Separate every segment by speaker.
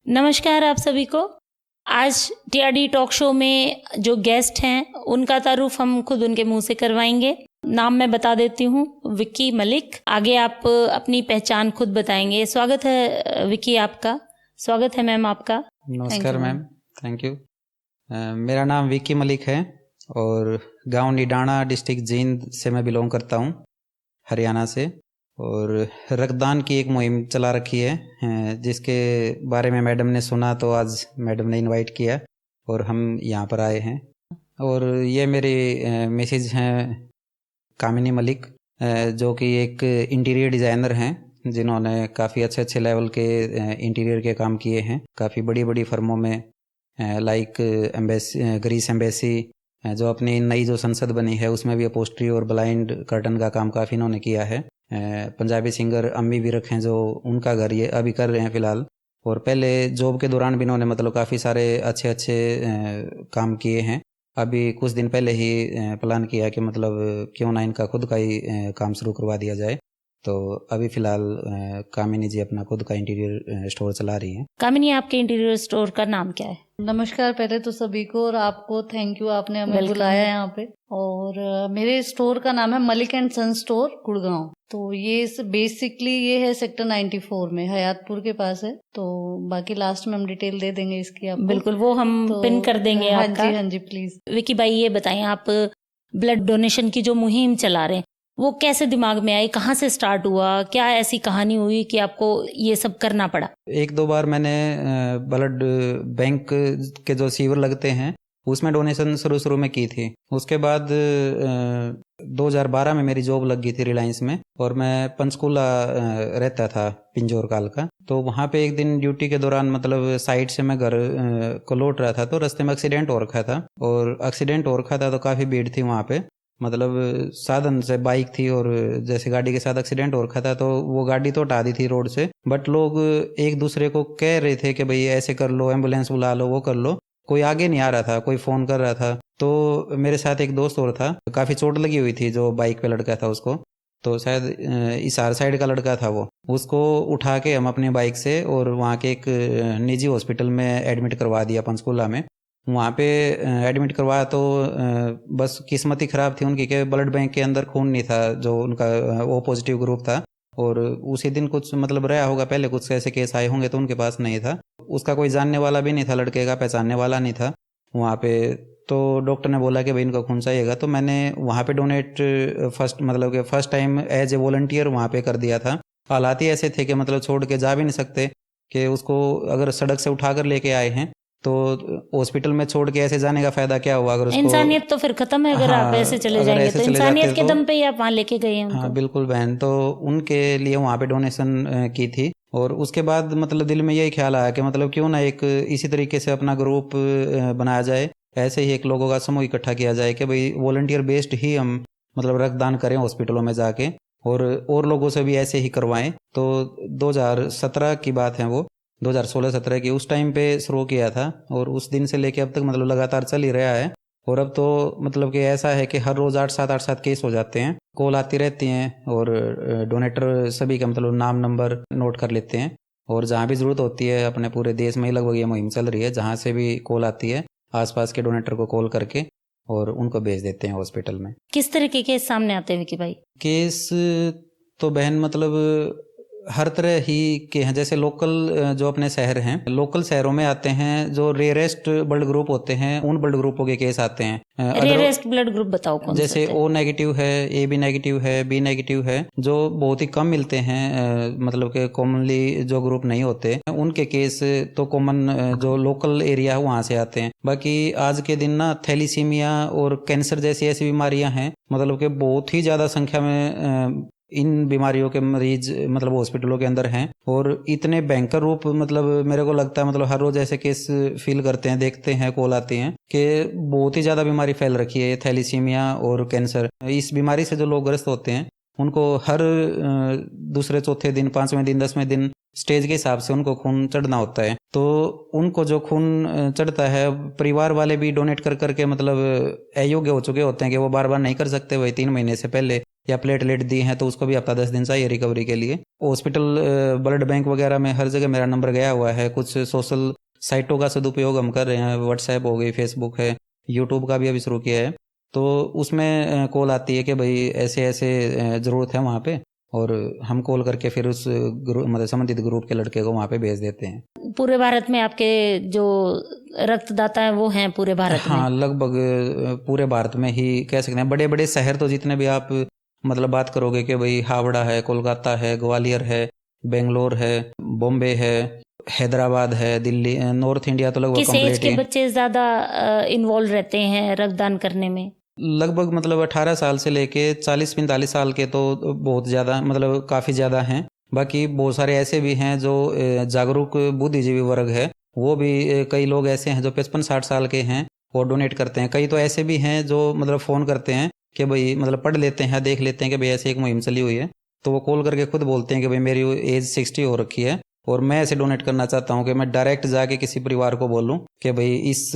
Speaker 1: नमस्कार आप सभी को। आज टीआरडी टॉक शो में जो गेस्ट हैं उनका तारुफ हम खुद उनके मुंह से करवाएंगे। नाम मैं बता देती हूँ, विक्की मलिक। आगे आप अपनी पहचान खुद बताएंगे। स्वागत है विक्की आपका। स्वागत है मैम आपका।
Speaker 2: नमस्कार मैम, थैंक यू। मेरा नाम विक्की मलिक है और गांव निडाना, डिस्ट्रिक्ट जींद से मैं बिलोंग करता हूँ, हरियाणा से। और रक्तदान की एक मुहिम चला रखी है जिसके बारे में मैडम ने सुना तो आज मैडम ने इनवाइट किया और हम यहाँ पर आए हैं। और ये मेरे मिसेज हैं कामिनी मलिक, जो कि एक इंटीरियर डिज़ाइनर हैं जिन्होंने काफ़ी अच्छे अच्छे लेवल के इंटीरियर के काम किए हैं काफ़ी बड़ी बड़ी फर्मों में, लाइक एम्बेसी, ग्रीस एम्बेसी, जो अपनी नई जो संसद बनी है उसमें भी अपोस्ट्री और ब्लाइंड कर्टन का काम काफ़ी इन्होंने किया है। पंजाबी सिंगर अम्मी विरक हैं जो उनका घर ये अभी कर रहे हैं फ़िलहाल। और पहले जॉब के दौरान भी इन्होंने मतलब काफ़ी सारे अच्छे अच्छे काम किए हैं। अभी कुछ दिन पहले ही प्लान किया कि मतलब क्यों ना इनका खुद का ही काम शुरू करवा दिया जाए। तो अभी फ़िलहाल कामिनी जी अपना खुद का इंटीरियर स्टोर चला रही हैं।
Speaker 1: कामिनी, आपके इंटीरियर स्टोर का नाम क्या है?
Speaker 3: नमस्कार पहले तो सभी को, और आपको थैंक यू, आपने हमें बुलाया यहाँ पे। और मेरे स्टोर का नाम है Malik and son store, Gurgaon. तो ये बेसिकली ये है सेक्टर 94 में, हयातपुर के पास है। तो बाकी लास्ट में हम डिटेल दे देंगे इसकी आपको।
Speaker 1: बिल्कुल, वो हम पिन कर देंगे आपका।
Speaker 3: हाँ जी प्लीज।
Speaker 1: विक्की भाई ये बताएं, आप ब्लड डोनेशन की जो मुहिम चला रहे हैं वो कैसे दिमाग में आई, कहाँ से स्टार्ट हुआ, क्या ऐसी कहानी हुई कि आपको ये सब करना पड़ा?
Speaker 2: एक दो बार मैंने ब्लड बैंक के जो सीवर लगते हैं उसमें डोनेशन शुरू में की थी। उसके बाद 2012 में मेरी जॉब लग गई थी रिलायंस में, और मैं पंचकूला रहता था, पिंजौर काल का। तो वहाँ पे एक दिन ड्यूटी के दौरान मतलब साइड से मैं घर को लौट रहा था तो रास्ते में एक्सीडेंट हो रखा था। और एक्सीडेंट हो रखा था तो काफ़ी भीड़ थी वहाँ पे, मतलब साधन से बाइक थी और जैसे गाड़ी के साथ एक्सीडेंट हो रखा था तो वो गाड़ी तो हटा दी थी रोड से, बट लोग एक दूसरे को कह रहे थे कि भाई ऐसे कर लो, एम्बुलेंस बुला लो, वो कर लो। कोई आगे नहीं आ रहा था, कोई फ़ोन कर रहा था। तो मेरे साथ एक दोस्त और था, काफ़ी चोट लगी हुई थी, जो बाइक पे लड़का था उसको, तो शायद इसार साइड का लड़का था वो। उसको उठा के हम अपनी बाइक से और वहाँ के एक निजी हॉस्पिटल में एडमिट करवा दिया पंचकूला में। वहाँ पे एडमिट करवाया तो बस किस्मत ही ख़राब थी उनकी कि ब्लड बैंक के अंदर खून नहीं था, जो उनका ओ पॉजिटिव ग्रुप था। और उसी दिन कुछ मतलब रहा होगा, पहले कुछ ऐसे केस आए होंगे तो उनके पास नहीं था। उसका कोई जानने वाला भी नहीं था, लड़के का पहचानने वाला नहीं था वहाँ पे। तो डॉक्टर ने बोला कि भाई इनका खून चाहिएगा, तो मैंने वहाँ पे donate first time as a volunteer वहाँ पे कर दिया था। हालात ही ऐसे थे कि मतलब छोड़ के जा भी नहीं सकते, कि उसको अगर सड़क से उठा कर लेके आए हैं तो हॉस्पिटल में छोड़ के ऐसे जाने का फायदा क्या हुआ? अगर उसको
Speaker 1: इंसानियत तो फिर खत्म है। अगर आप ऐसे चले जाएंगे तो इंसानियत के दम पे ही आप वहाँ लेके गए हैं उनको।
Speaker 2: हाँ बिल्कुल बहन, तो उनके लिए वहाँ पे डोनेशन की थी। और उसके बाद मतलब दिल में यही ख्याल आया कि मतलब क्यों ना एक इसी तरीके से अपना ग्रुप बनाया जाए, ऐसे ही एक लोगों का समूह इकट्ठा किया जाए कि भाई वॉलंटियर बेस्ड ही हम मतलब रक्तदान करें हॉस्पिटलों में जाके, और लोगों से भी ऐसे ही करवाएं। तो 2017 की बात है, वो 2016-17 की, उस टाइम पे शुरू किया था। और उस दिन से लेके अब तक मतलब लगातार चल ही रहा है। और अब तो मतलब कि ऐसा है कि हर रोज़ 8-7 केस हो जाते हैं, कॉल आती रहती हैं, और डोनेटर सभी का मतलब नाम नंबर नोट कर लेते हैं। और जहाँ भी ज़रूरत होती है, अपने पूरे देश में ही लगभग ये मुहिम चल रही है, जहाँ से भी कॉल आती है आसपास के डोनेटर को कॉल करके और उनको भेज देते हैं हॉस्पिटल में।
Speaker 1: किस तरह के केस सामने आते हैं विक्की भाई?
Speaker 2: केस तो बहन मतलब हर तरह ही के हैं। जैसे लोकल जो अपने शहर हैं, लोकल शहरों में आते हैं जो रेयरेस्ट ब्लड ग्रुप होते हैं, उन ब्लड ग्रुपों के केस आते हैं।
Speaker 1: रेयरेस्ट ब्लड ग्रुप बताओ कौन से?
Speaker 2: जैसे ओ नेगेटिव है, ए बी नेगेटिव है, बी नेगेटिव है, जो बहुत ही कम मिलते हैं, मतलब कि कॉमनली जो ग्रुप नहीं होते उनके केस तो कॉमन जो लोकल एरिया है वहाँ से आते हैं। बाकी आज के दिन ना थैलीसीमिया और कैंसर जैसी ऐसी बीमारियां हैं, मतलब कि बहुत ही ज़्यादा संख्या में इन बीमारियों के मरीज मतलब हॉस्पिटलों के अंदर हैं। और इतने भयंकर रूप मतलब मेरे को लगता है मतलब हर रोज ऐसे केस फील करते हैं, देखते हैं, कॉल आती हैं कि बहुत ही ज़्यादा बीमारी फैल रखी है, थैलीसीमिया और कैंसर। इस बीमारी से जो लोग ग्रस्त होते हैं उनको हर दूसरे चौथे दिन, 5वें दिन, 10वें दिन स्टेज के हिसाब से उनको खून चढ़ना होता है। तो उनको जो खून चढ़ता है, परिवार वाले भी डोनेट कर करके मतलब अयोग्य हो चुके होते हैं कि वो बार बार नहीं कर सकते, वही 3 महीने से पहले या प्लेटलेट दी हैं तो उसको भी हफ्ता 10 दिन चाहिए रिकवरी के लिए। हॉस्पिटल, ब्लड बैंक वगैरह में हर जगह मेरा नंबर गया हुआ है। कुछ सोशल साइटों का सदुपयोग हम कर रहे हैं, व्हाट्सएप हो गई, फेसबुक है, यूट्यूब का भी अभी शुरू किया है। तो उसमें कॉल आती है कि भाई ऐसे ऐसे ज़रूरत है वहाँ पे, और हम कॉल करके फिर उस ग्रुप मतलब संबंधित ग्रुप के लड़के को वहाँ पे भेज देते हैं।
Speaker 1: पूरे भारत में आपके जो रक्तदाता हैं वो हैं पूरे भारत में?
Speaker 2: हाँ, लगभग पूरे भारत में ही कह सकते हैं। बड़े बड़े शहर तो जितने भी आप मतलब बात करोगे कि भाई हावड़ा है, कोलकाता है, ग्वालियर है, बेंगलोर है, बॉम्बे है, हैदराबाद है, दिल्ली, नॉर्थ इंडिया तो लगभग
Speaker 1: किस एज
Speaker 2: कंप्लीट
Speaker 1: के
Speaker 2: ही।
Speaker 1: बच्चे ज्यादा इन्वॉल्व रहते हैं रक्तदान करने में?
Speaker 2: लगभग मतलब 18 साल से लेके 40-45 साल के तो बहुत ज़्यादा मतलब काफ़ी ज़्यादा हैं। बाकी बहुत सारे ऐसे भी हैं जो जागरूक बुद्धिजीवी वर्ग है, वो भी कई लोग ऐसे हैं जो 55-60 साल के हैं और डोनेट करते हैं। कई तो ऐसे भी हैं जो मतलब फ़ोन करते हैं कि भाई मतलब पढ़ लेते हैं, देख लेते हैं कि भाई ऐसे एक मुहिम चली हुई है, तो वो कॉल करके खुद बोलते हैं कि भाई मेरी एज 60 हो रखी है और मैं ऐसे डोनेट करना चाहता हूँ कि मैं डायरेक्ट जाके किसी परिवार को बोलूँ कि भाई इस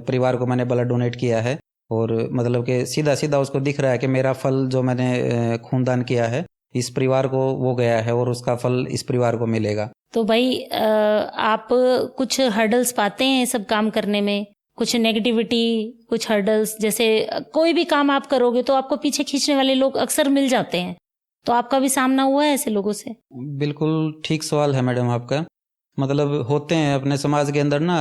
Speaker 2: परिवार को मैंने ब्लड डोनेट किया है, और मतलब कि सीधा सीधा उसको दिख रहा है कि मेरा फल जो मैंने खूनदान किया है इस परिवार को वो गया है और उसका फल इस परिवार को मिलेगा।
Speaker 1: तो भाई आप कुछ हर्डल्स पाते हैं ये सब काम करने में? कुछ नेगेटिविटी, कुछ हर्डल्स? जैसे कोई भी काम आप करोगे तो आपको पीछे खींचने वाले लोग अक्सर मिल जाते हैं, तो आपका भी सामना हुआ है ऐसे लोगों से?
Speaker 2: बिल्कुल ठीक सवाल है मैडम आपका। मतलब होते हैं अपने समाज के अंदर ना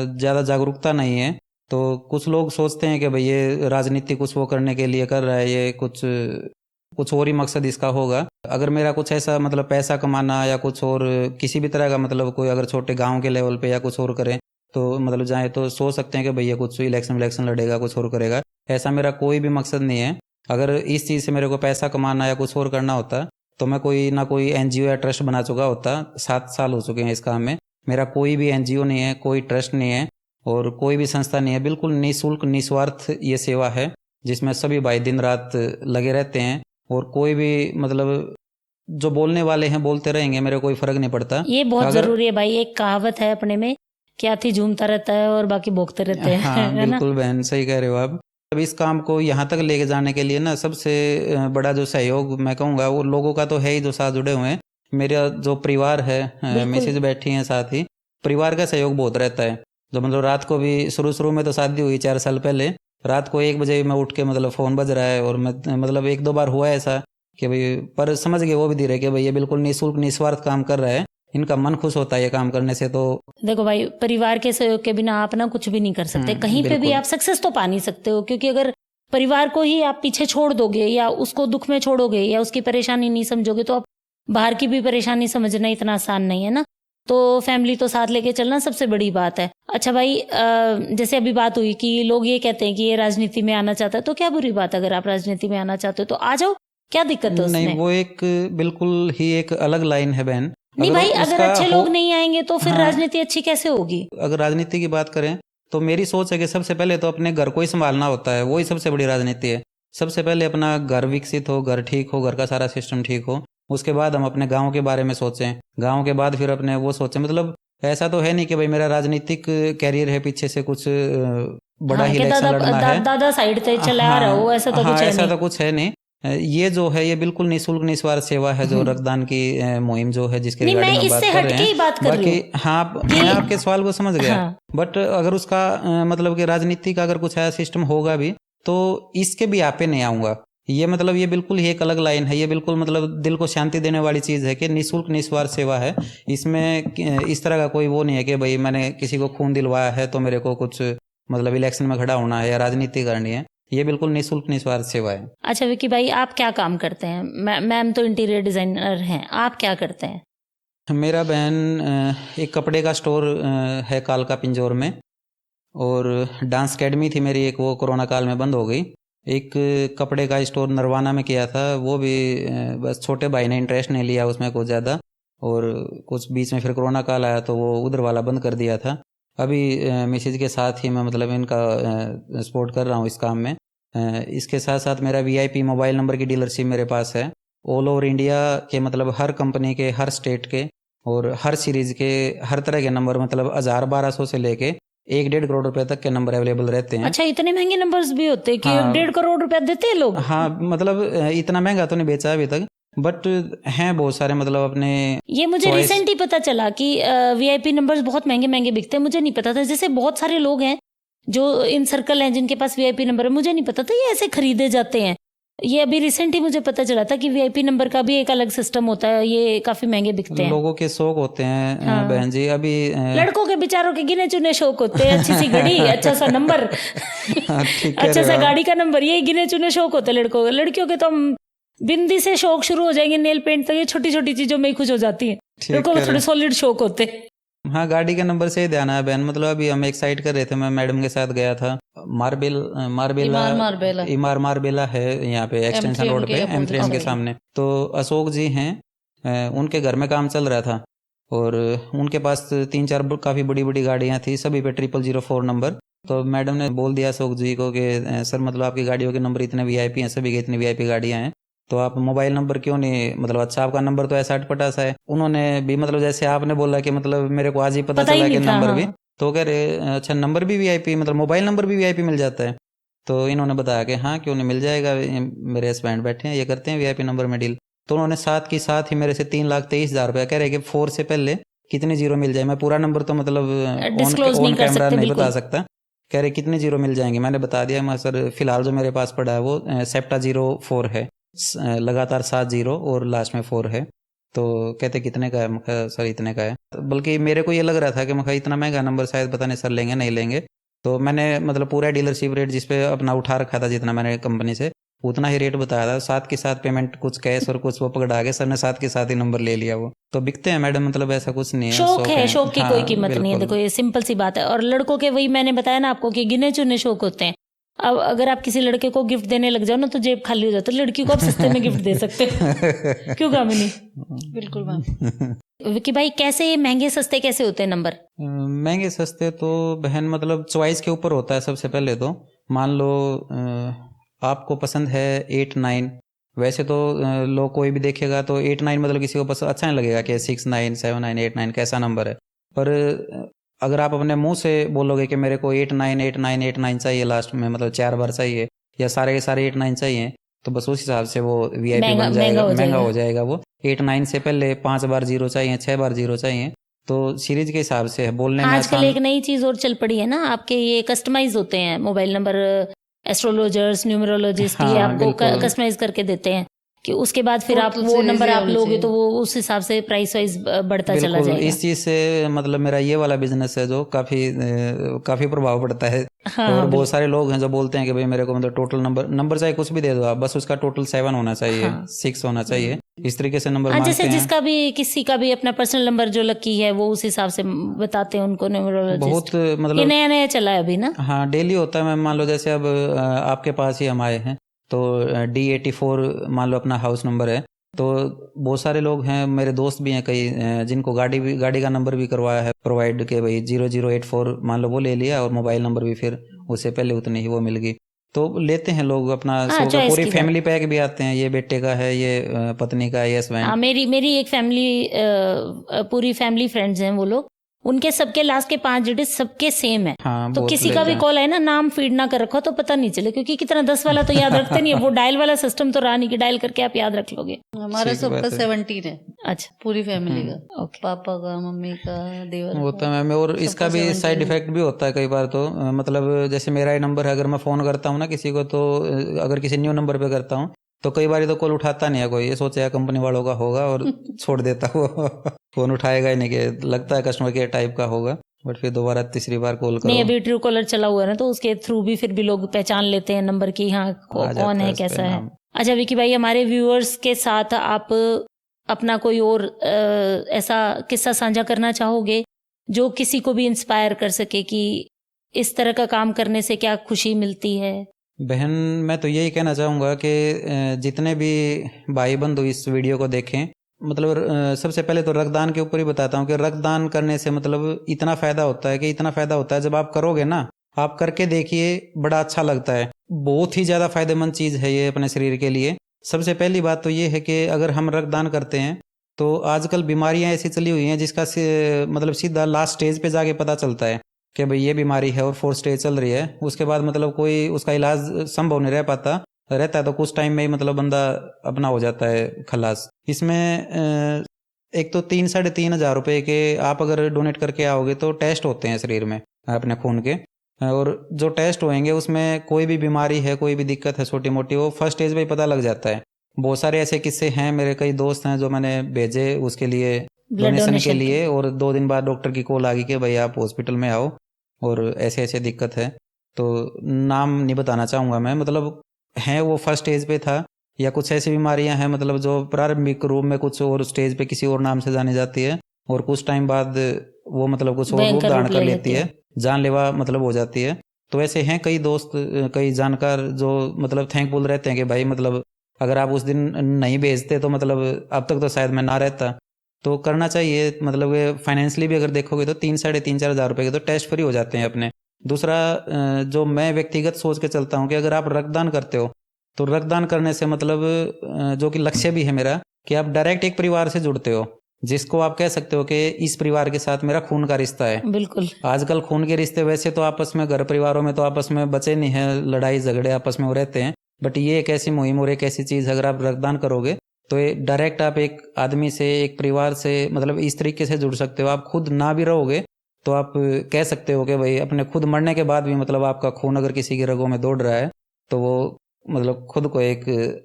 Speaker 2: ज़्यादा जागरूकता नहीं है, तो कुछ लोग सोचते हैं कि भाई ये राजनीति कुछ वो करने के लिए कर रहा है, ये कुछ और ही मकसद इसका होगा। अगर मेरा कुछ ऐसा मतलब पैसा कमाना या कुछ और किसी भी तरह का मतलब कोई अगर छोटे गांव के लेवल पे या कुछ और करें तो मतलब जाए तो सोच सकते हैं कि भैया कुछ इलेक्शन लड़ेगा, कुछ और करेगा। ऐसा मेरा कोई भी मकसद नहीं है। अगर इस चीज़ से मेरे को पैसा कमाना या कुछ और करना होता तो मैं कोई ना कोई एनजीओ या ट्रस्ट बना चुका होता। 7 साल हो चुके हैं इस काम में। मेरा कोई भी एनजीओ नहीं है, कोई ट्रस्ट नहीं है और कोई भी संस्था नहीं है। बिल्कुल निःशुल्क निस्वार्थ ये सेवा है जिसमें सभी भाई दिन रात लगे रहते हैं, और कोई भी मतलब जो बोलने वाले हैं बोलते रहेंगे, मेरे कोई फर्क नहीं पड़ता।
Speaker 1: ये बहुत जरूरी है भाई। एक कहावत है अपने में, क्या थी झूमता रहता है और बाकी भोगते रहते हैं।
Speaker 2: हाँ
Speaker 1: है ना?
Speaker 2: बिल्कुल बहन, सही कह रहे हो आप। अब इस काम को यहाँ तक लेके जाने के लिए ना सबसे बड़ा जो सहयोग मैं कहूँगा वो लोगों का तो है ही जो साथ जुड़े हुए हैं। मेरा जो परिवार है, मिसेज बैठी हैं साथ ही, परिवार का सहयोग बहुत रहता है। जो मतलब रात को भी शुरू में तो शादी हुई 4 साल पहले, रात को 1 बजे मैं उठ के मतलब फ़ोन बज रहा है और मैं मतलब 1-2 बार हुआ ऐसा कि भाई, पर समझ गए वो भी धीरे कि भाई ये बिल्कुल निःशुल्क निस्वार्थ काम कर रहा है, इनका मन खुश होता है ये काम करने से। तो
Speaker 1: देखो भाई, परिवार के सहयोग के बिना आप ना कुछ भी नहीं कर सकते। कहीं पे भी आप सक्सेस तो पा नहीं सकते हो, क्योंकि अगर परिवार को ही आप पीछे छोड़ दोगे या उसको दुख में छोड़ोगे या उसकी परेशानी नहीं समझोगे तो आप बाहर की भी परेशानी समझना इतना आसान नहीं है ना। तो फैमिली तो साथ लेके चलना सबसे बड़ी बात है। अच्छा भाई, जैसे अभी बात हुई कि लोग ये कहते हैं कि ये राजनीति में आना चाहता है, तो क्या बुरी बात? अगर आप राजनीति में आना चाहते हो तो आ जाओ, क्या दिक्कत है उसमें?
Speaker 2: नहीं, वो एक बिल्कुल ही एक अलग लाइन है बहन।
Speaker 1: नहीं भाई, अगर अच्छे लोग नहीं आएंगे तो फिर राजनीति अच्छी कैसे होगी?
Speaker 2: अगर राजनीति की बात करें तो मेरी सोच है कि सबसे पहले तो अपने घर को ही संभालना होता है, वही सबसे बड़ी राजनीति है। सबसे पहले अपना घर विकसित हो, घर ठीक हो, घर का सारा सिस्टम ठीक हो, उसके बाद हम अपने गांव के बारे में सोचें, गांव के बाद फिर अपने वो सोचें। मतलब ऐसा तो है नहीं कि भाई मेरा राजनीतिक कैरियर है पीछे से कुछ बड़ा ही इलेक्शन लड़ना है,
Speaker 1: दादा साइड से चला आ रहा हो, ऐसा तो कुछ है
Speaker 2: ऐसा
Speaker 1: नहीं।
Speaker 2: तो कुछ है नहीं। ये जो है ये बिल्कुल निःशुल्क निस्वार्थ सेवा है जो रक्तदान की मुहिम जो है जिसके रिगार्डिंग हम बात कर रहे हैं। बाकी हाँ, मैं आपके सवाल को समझ गया। बट अगर उसका मतलब कि राजनीति का अगर कुछ ऐसा सिस्टम होगा भी तो इसके भी आपे नहीं आऊंगा। ये मतलब ये बिल्कुल ही एक अलग लाइन है। ये बिल्कुल मतलब दिल को शांति देने वाली चीज़ है कि निःशुल्क निस्वार्थ सेवा है। इसमें इस तरह का कोई वो नहीं है कि भाई मैंने किसी को खून दिलवाया है तो मेरे को कुछ मतलब इलेक्शन में खड़ा होना है या राजनीति करनी है। ये बिल्कुल निःशुल्क निस्वार्थ सेवा है।
Speaker 1: अच्छा विक्की भाई, आप क्या काम करते हैं? मैम तो इंटीरियर डिजाइनर हैं, आप क्या करते हैं?
Speaker 2: मेरा बहन एक कपड़े का स्टोर है कालका पिंजौर में, और डांस अकेडमी थी मेरी एक, वो कोरोना काल में बंद हो गई। एक कपड़े का स्टोर नरवाना में किया था, वो भी बस छोटे भाई ने इंटरेस्ट नहीं लिया उसमें कुछ ज़्यादा, और कुछ बीच में फिर कोरोना काल आया तो वो उधर वाला बंद कर दिया था। अभी मिसेज के साथ ही मैं मतलब इनका सपोर्ट कर रहा हूँ इस काम में। इसके साथ साथ मेरा VIP मोबाइल नंबर की डीलरशिप मेरे पास है। ऑल ओवर इंडिया के मतलब हर कंपनी के, हर स्टेट के और हर सीरीज़ के हर तरह के नंबर, मतलब 1000-1200 से लेके 1-1.5 करोड़ रुपए तक के नंबर अवेलेबल रहते हैं।
Speaker 1: अच्छा, इतने महंगे नंबर्स भी होते हैं कि
Speaker 2: हाँ।
Speaker 1: 1.5 करोड़ रुपया देते हैं लोग?
Speaker 2: हाँ, मतलब इतना महंगा तो नहीं बेचा अभी तक, बट हैं बहुत सारे, मतलब अपने
Speaker 1: ये मुझे
Speaker 2: choice-
Speaker 1: रिसेंट ही पता चला कि वीआईपी नंबर्स बहुत महंगे महंगे बिकते हैं। मुझे नहीं पता था। जैसे बहुत सारे लोग हैं जो इन सर्कल हैं जिनके पास वीआईपी नंबर है, मुझे नहीं पता था ये ऐसे खरीदे जाते हैं। ये अभी रिसेंट ही मुझे पता चला था कि वीआईपी नंबर का भी एक अलग सिस्टम होता है, ये काफी महंगे बिकते हैं।
Speaker 2: लोगों के शौक होते हैं।
Speaker 1: हाँ।
Speaker 2: बहन जी अभी
Speaker 1: लड़कों के बेचारों के गिने चुने शौक होते हैं, अच्छी सी घड़ी, अच्छा सा नंबर,
Speaker 2: हाँ, ठीक कह
Speaker 1: अच्छा
Speaker 2: रहे
Speaker 1: सा
Speaker 2: हो आप।
Speaker 1: गाड़ी का नंबर, ये गिने चुने शौक होते हैं लड़कों के। लड़कियों के तो हम बिंदी से शौक शुरू हो जाएंगे, नेल पेंट तक, ये छोटी छोटी चीजों में ही खुश हो जाती है।
Speaker 2: ठीक
Speaker 1: लड़कों
Speaker 2: कह
Speaker 1: को
Speaker 2: रहे
Speaker 1: थोड़े
Speaker 2: हो।
Speaker 1: सॉलिड शौक होते हैं।
Speaker 2: हाँ, गाड़ी के नंबर से ही ध्यान आया बहन। मतलब अभी हम एक साइड कर रहे थे, मैं मैडम के साथ गया था। मार्बेला मार्बेला है यहाँ पे एक्सटेंशन रोड पे, M3M के सामने। तो अशोक जी हैं, उनके घर में काम चल रहा था और उनके पास 3-4 काफ़ी बड़ी बड़ी गाड़ियाँ थी, सभी पे 0004 नंबर। तो मैडम ने बोल दिया अशोक जी को कि सर मतलब आपकी गाड़ियों के नंबर इतने वीआईपी हैं, सभी के इतनी वीआईपी गाड़ियाँ हैं, तो आप मोबाइल नंबर क्यों नहीं, मतलब अच्छा आपका नंबर तो ऐसा अटपटा-सा है। उन्होंने भी मतलब जैसे आपने बोला कि मतलब मेरे को आज ही पता
Speaker 1: पता ही
Speaker 2: चला कि
Speaker 1: नहीं था,
Speaker 2: नंबर
Speaker 1: हाँ।
Speaker 2: भी, तो कह रहे अच्छा नंबर भी वीआईपी, मतलब मोबाइल नंबर भी वीआईपी मिल जाता है। तो इन्होंने बताया कि हाँ क्यों नहीं, मिल जाएगा, मेरे हस्बैंड बैठे हैं, ये करते हैं वीआईपी नंबर में डील। तो उन्होंने साथ ही मेरे से 3,23,000 रुपया कह रहे कि 4 से पहले कितने जीरो मिल जाए। मैं पूरा नंबर तो मतलब
Speaker 1: Disclose नहीं
Speaker 2: ऑन
Speaker 1: कर
Speaker 2: कैमरा
Speaker 1: सकते,
Speaker 2: नहीं बता
Speaker 1: बिल्कुल।
Speaker 2: सकता। कह रहे कितने जीरो मिल जाएंगे, मैंने बता दिया। मैं सर फिलहाल जो मेरे पास पड़ा है वो सेप्टा 04 है, लगातार 7 जीरो और लास्ट में 4 है। तो कहते कितने का है, मैं कहा सर इतने का है। बल्कि मेरे को ये लग रहा था कि मैं कहा इतना महंगा नंबर शायद पता नहीं सर लेंगे नहीं लेंगे। तो मैंने मतलब पूरा डीलरशिप रेट जिस पे अपना उठा रखा था, जितना मैंने कंपनी से, उतना ही रेट बताया था। साथ के साथ पेमेंट कुछ कैश और कुछ वो पकड़ा के सर ने साथ के साथ ही नंबर ले लिया। वो तो बिकते हैं मैडम, मतलब ऐसा कुछ नहीं है।
Speaker 1: शौक है, शौक की
Speaker 2: हाँ,
Speaker 1: कोई कीमत नहीं है।
Speaker 2: बिल्कुल।
Speaker 1: देखो ये सिंपल सी बात है। और लड़कों के वही मैंने बताया ना आपको कि गिने चुने शौक होते हैं। अब अगर आप किसी लड़के को गिफ्ट देने लग जाओ ना तो जेब खाली हो जाती है। लड़की को आप सस्ते में गिफ्ट दे सकते हो। क्यों कामिनी?
Speaker 3: बिल्कुल मैम।
Speaker 1: विक्की भाई, कैसे ये महंगे सस्ते कैसे होते हैं नंबर?
Speaker 2: महंगे सस्ते तो बहन मतलब चॉइस के ऊपर होता है। सबसे पहले तो मान लो आपको पसंद है 8-9, वैसे तो लोग कोई भी देखेगा तो 8-9 मतलब किसी को पसंद अच्छा नहीं लगेगा कि 6-9, 7-9, 8-9 कैसा नंबर है। पर अगर आप अपने मुंह से बोलोगे कि मेरे को 8-9, 8-9, 8-9 चाहिए लास्ट में, मतलब 4 बार चाहिए या सारे के सारे 8-9 चाहिए, तो बस उस हिसाब से वो वीआईपी
Speaker 1: महंगा
Speaker 2: बन जाएगा,
Speaker 1: हो
Speaker 2: महंगा
Speaker 1: जाएगा।
Speaker 2: हो जाएगा। वो 8-9 से पहले 5 बार जीरो चाहिए, 6 बार जीरो चाहिए, तो सीरीज के हिसाब से है। बोलने में
Speaker 1: आजकल
Speaker 2: आसान।
Speaker 1: एक नई चीज और चल पड़ी है ना, आपके ये कस्टमाइज होते हैं मोबाइल नंबर। एस्ट्रोलॉजर्स, न्यूमरोलॉजिस्ट, ये
Speaker 2: हाँ,
Speaker 1: आपको
Speaker 2: बिल्कुल।
Speaker 1: कस्टमाइज करके देते हैं कि उसके बाद फिर आप
Speaker 3: Total
Speaker 1: वो
Speaker 3: series
Speaker 1: नंबर
Speaker 3: ही
Speaker 1: आप
Speaker 3: होनी
Speaker 1: लोगे
Speaker 3: चाहिए।
Speaker 1: तो वो उस हिसाब से प्राइस वाइज बढ़ता चला
Speaker 2: बिल्कुल,
Speaker 1: जाएगा।
Speaker 2: इस चीज से मतलब मेरा ये वाला बिजनेस है जो काफी प्रभाव पड़ता है।
Speaker 1: हाँ,
Speaker 2: और बहुत
Speaker 1: बिल्कुल।
Speaker 2: सारे लोग हैं जो बोलते हैं कि भाई मेरे को मतलब टोटल नंबर चाहे कुछ भी दे दो आप, बस उसका टोटल 7 होना चाहिए,
Speaker 1: हाँ।
Speaker 2: 6 होना चाहिए, इस तरीके से नंबर
Speaker 1: हाँ,
Speaker 2: मांगते
Speaker 1: जैसे
Speaker 2: हैं।
Speaker 1: जिसका भी किसी का भी अपना पर्सनल नंबर जो लकी है वो उस हिसाब से बताते हैं उनको न्यूमरोलॉजिस्ट।
Speaker 2: बहुत
Speaker 1: ये
Speaker 2: मतलब
Speaker 1: नया नया चला है अभी ना।
Speaker 2: हाँ डेली होता है। मैं मान लो जैसे अब आपके पास ही हम आए हैं तो D84 मान लो अपना हाउस नंबर है। तो बहुत सारे लोग हैं, मेरे दोस्त भी हैं कई, जिनको गाड़ी का नंबर भी करवाया है प्रोवाइड के भाई 0084 मान लो वो ले लिया, और मोबाइल नंबर भी फिर उससे पहले उतनी ही वो मिल गई। तो लेते हैं लोग अपना
Speaker 1: हाँ,
Speaker 2: शौक है।
Speaker 1: choice
Speaker 2: पूरी
Speaker 1: की
Speaker 2: फैमिली पैक भी आते हैं, ये बेटे का है, ये पत्नी का है, ये
Speaker 1: हाँ,
Speaker 2: हस्बैंड।
Speaker 1: मेरी एक फैमिली, पूरी फैमिली फ्रेंड्स हैं वो लोग, उनके सबके लास्ट के 5 डिजिट सबके सेम है।
Speaker 2: हाँ,
Speaker 1: तो
Speaker 2: बहुत
Speaker 1: किसी का
Speaker 2: लेते
Speaker 1: भी
Speaker 2: हैं।
Speaker 1: कॉल है ना, नाम फीड ना कर रखो तो पता नहीं चले, क्योंकि कितना 10 वाला तो याद रखते नहीं है। वो डायल वाला सिस्टम तो रहा नहीं कि डायल करके आप याद रख लोगे।
Speaker 3: हमारा
Speaker 2: ठीक
Speaker 3: सबका
Speaker 2: बात है।
Speaker 3: 17 है,
Speaker 1: अच्छा,
Speaker 3: पूरी फैमिली का,
Speaker 1: ओके।
Speaker 3: पापा का, मम्मी का, देवर
Speaker 2: होता
Speaker 3: का,
Speaker 2: है मैम। और इसका
Speaker 3: सबका
Speaker 2: भी
Speaker 3: 17
Speaker 2: साइड
Speaker 3: है।
Speaker 2: इफेक्ट भी होता है कई बार तो मतलब जैसे मेरा ही नंबर है, अगर मैं फ़ोन करता हूँ ना किसी को, तो अगर किसी न्यू नंबर पे करता हूँ तो कई बार तो कॉल उठाता नहीं है कोई, ये सोचेगा कंपनी वालों का होगा और छोड़ देता वो फ़ोन उठाएगा ही नहीं, कि लगता है कस्टमर केयर टाइप का होगा, बट फिर दोबारा तीसरी बार कॉल करो।
Speaker 1: नहीं, अभी ट्रू कॉलर चला हुआ है ना, तो उसके थ्रू भी फिर भी लोग पहचान लेते हैं नंबर की, हाँ
Speaker 2: आ जाता
Speaker 1: कौन है
Speaker 2: उस पे
Speaker 1: कैसा है।
Speaker 2: नाम।
Speaker 1: अच्छा विकी भाई, हमारे व्यूअर्स के साथ आप अपना कोई और ऐसा किस्सा साझा करना चाहोगे जो किसी को भी इंस्पायर कर सके कि इस तरह का काम करने से क्या खुशी मिलती है?
Speaker 2: बहन मैं तो यही कहना चाहूँगा कि जितने भी भाई बंधु इस वीडियो को देखें, मतलब सबसे पहले तो रक्तदान के ऊपर ही बताता हूँ कि रक्तदान करने से मतलब इतना फ़ायदा होता है कि इतना फ़ायदा होता है, जब आप करोगे ना, आप करके देखिए, बड़ा अच्छा लगता है। बहुत ही ज़्यादा फायदेमंद चीज़ है ये अपने शरीर के लिए। सबसे पहली बात तो ये है कि अगर हम रक्तदान करते हैं तो आजकल बीमारियां ऐसी चली हुई हैं जिसका मतलब सीधा लास्ट स्टेज पे जाके पता चलता है। कि भाई ये बीमारी है और 4 स्टेज चल रही है, उसके बाद मतलब कोई उसका इलाज संभव नहीं रह पाता, रहता है तो कुछ टाइम में ही मतलब बंदा अपना हो जाता है खलास। इसमें एक तो 3-3.5 रुपए के आप अगर डोनेट करके आओगे तो टेस्ट होते हैं शरीर में अपने खून के, और जो टेस्ट होंगे उसमें कोई भी बीमारी है, कोई भी दिक्कत है छोटी मोटी, वो फर्स्ट स्टेज पे ही पता लग जाता है। बहुत सारे ऐसे किस्से हैं, मेरे कई दोस्त हैं जो मैंने भेजे उसके लिए डोनेशन के लिए, और 2 दिन बाद डॉक्टर की कॉल आ गई कि भाई आप हॉस्पिटल में आओ और ऐसे ऐसे दिक्कत है। तो नाम नहीं बताना चाहूँगा मैं, मतलब हैं वो फर्स्ट स्टेज पे था, या कुछ ऐसी बीमारियां हैं मतलब जो प्रारंभिक रूप में कुछ और स्टेज पे किसी और नाम से जानी जाती है, और कुछ टाइम बाद वो मतलब कुछ और रूप धारण कर लेती है, जानलेवा मतलब हो जाती है। तो ऐसे हैं कई दोस्त, कई जानकार जो मतलब थैंकफुल रहते हैं कि भाई मतलब अगर आप उस दिन नहीं भेजते तो मतलब अब तक तो शायद मैं ना रहता। तो करना चाहिए, मतलब फाइनेंशियली भी अगर देखोगे तो 3-3.5-4 हज़ार रुपये के तो टेस्ट फ्री हो जाते हैं अपने। दूसरा जो मैं व्यक्तिगत सोच के चलता हूँ कि अगर आप रक्तदान करते हो तो रक्तदान करने से मतलब जो कि लक्ष्य भी है मेरा, कि आप डायरेक्ट एक परिवार से जुड़ते हो, जिसको आप कह सकते हो कि इस परिवार के साथ मेरा खून का रिश्ता है।
Speaker 1: बिल्कुल।
Speaker 2: आजकल खून के रिश्ते वैसे तो आपस में घर परिवारों में तो आपस में बचे नहीं है, लड़ाई झगड़े आपस में हो रहते हैं, बट ये एक ऐसी मुहिम और एक ऐसी चीज़, अगर आप रक्तदान करोगे तो ये डायरेक्ट आप एक आदमी से, एक परिवार से मतलब इस तरीके से जुड़ सकते हो। आप खुद ना भी रहोगे तो आप कह सकते हो कि भाई अपने खुद मरने के बाद भी मतलब आपका खून अगर किसी की रगों में दौड़ रहा है तो वो मतलब खुद को एक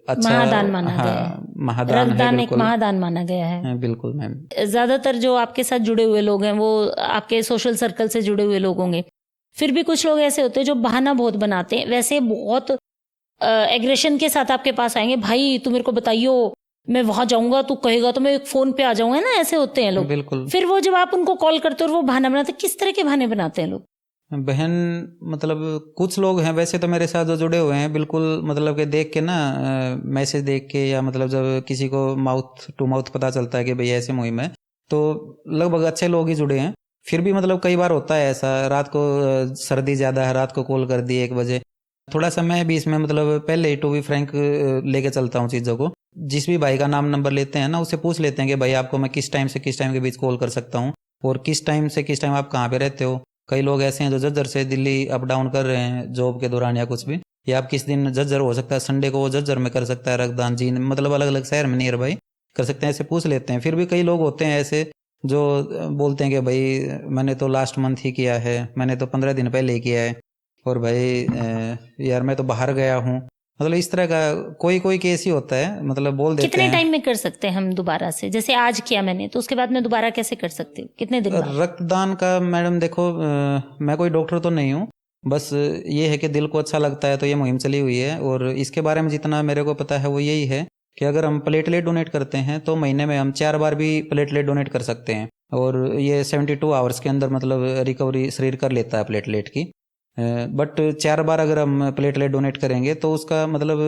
Speaker 2: अच्छा
Speaker 1: महादान माना गया है।
Speaker 2: महादान है,
Speaker 1: रक्तदान एक
Speaker 2: बिल्कुल
Speaker 1: महादान माना गया है।
Speaker 2: बिल्कुल मैम।
Speaker 1: ज्यादातर जो आपके साथ जुड़े हुए लोग हैं वो आपके सोशल सर्कल से जुड़े हुए लोग होंगे, फिर भी कुछ लोग ऐसे होते हैं जो बहाना बहुत बनाते हैं, वैसे बहुत एग्रेशन के साथ आपके पास आएंगे, भाई तू मेरे को बताइयो, मैं वहां जाऊंगा, तू कहेगा तो मैं एक फोन पे आ जाऊंगा ना, ऐसे होते हैं लोग।
Speaker 2: बिल्कुल।
Speaker 1: फिर वो जब आप उनको कॉल करते हो और वो बहाना बनाते, किस तरह के बहाने बनाते हैं लोग?
Speaker 2: बहन मतलब कुछ लोग हैं वैसे तो मेरे साथ जो जुड़े हुए हैं, बिल्कुल मतलब कि देख के ना मैसेज देख के, या मतलब जब किसी को माउथ टू माउथ पता चलता है कि भाई ऐसे मुहिम है, तो लगभग अच्छे लोग ही जुड़े हैं। फिर भी मतलब कई बार होता है ऐसा, रात को सर्दी ज़्यादा है, रात को कॉल कर दी 1 बजे, थोड़ा सा मैं भी इसमें मतलब पहले ही टू बी फ्रैंक लेके चलता हूँ चीज़ों को। जिस भी भाई का नाम नंबर लेते हैं ना, उससे पूछ लेते हैं कि भाई आपको मैं किस टाइम से किस टाइम के बीच कॉल कर सकता हूँ, और किस टाइम से किस टाइम आप कहाँ पे रहते हो। कई लोग ऐसे हैं जो झज्जर से दिल्ली अप डाउन कर रहे हैं जॉब के दौरान या कुछ भी, या आप किस दिन झज्जर हो सकता है, संडे को वो झज्जर में कर सकता है रक्तदान जी, मतलब अलग अलग शहर में नियर बाई कर सकते हैं, ऐसे पूछ लेते हैं। फिर भी कई लोग होते हैं ऐसे जो बोलते हैं कि भाई मैंने तो लास्ट मंथ ही किया है, मैंने तो 15 दिन पहले ही किया है, और भाई यार मैं तो बाहर गया हूँ, मतलब इस तरह का कोई कोई केस ही होता है, मतलब बोल देते हैं।
Speaker 1: कितने टाइम में कर सकते हैं हम दोबारा से? जैसे आज किया मैंने, तो उसके बाद मैं दोबारा कैसे कर सकती हूँ, कितने दिन बाद?
Speaker 2: रक्तदान का मैडम देखो, मैं कोई डॉक्टर तो नहीं हूँ, बस ये है कि दिल को अच्छा लगता है तो ये मुहिम चली हुई है, और इसके बारे में जितना मेरे को पता है वो यही है कि अगर हम प्लेटलेट डोनेट करते हैं तो महीने में हम 4 बार भी प्लेटलेट डोनेट कर सकते हैं, और ये 72 आवर्स के अंदर मतलब रिकवरी शरीर कर लेता है प्लेटलेट की। बट 4 बार अगर हम प्लेटलेट डोनेट करेंगे तो उसका मतलब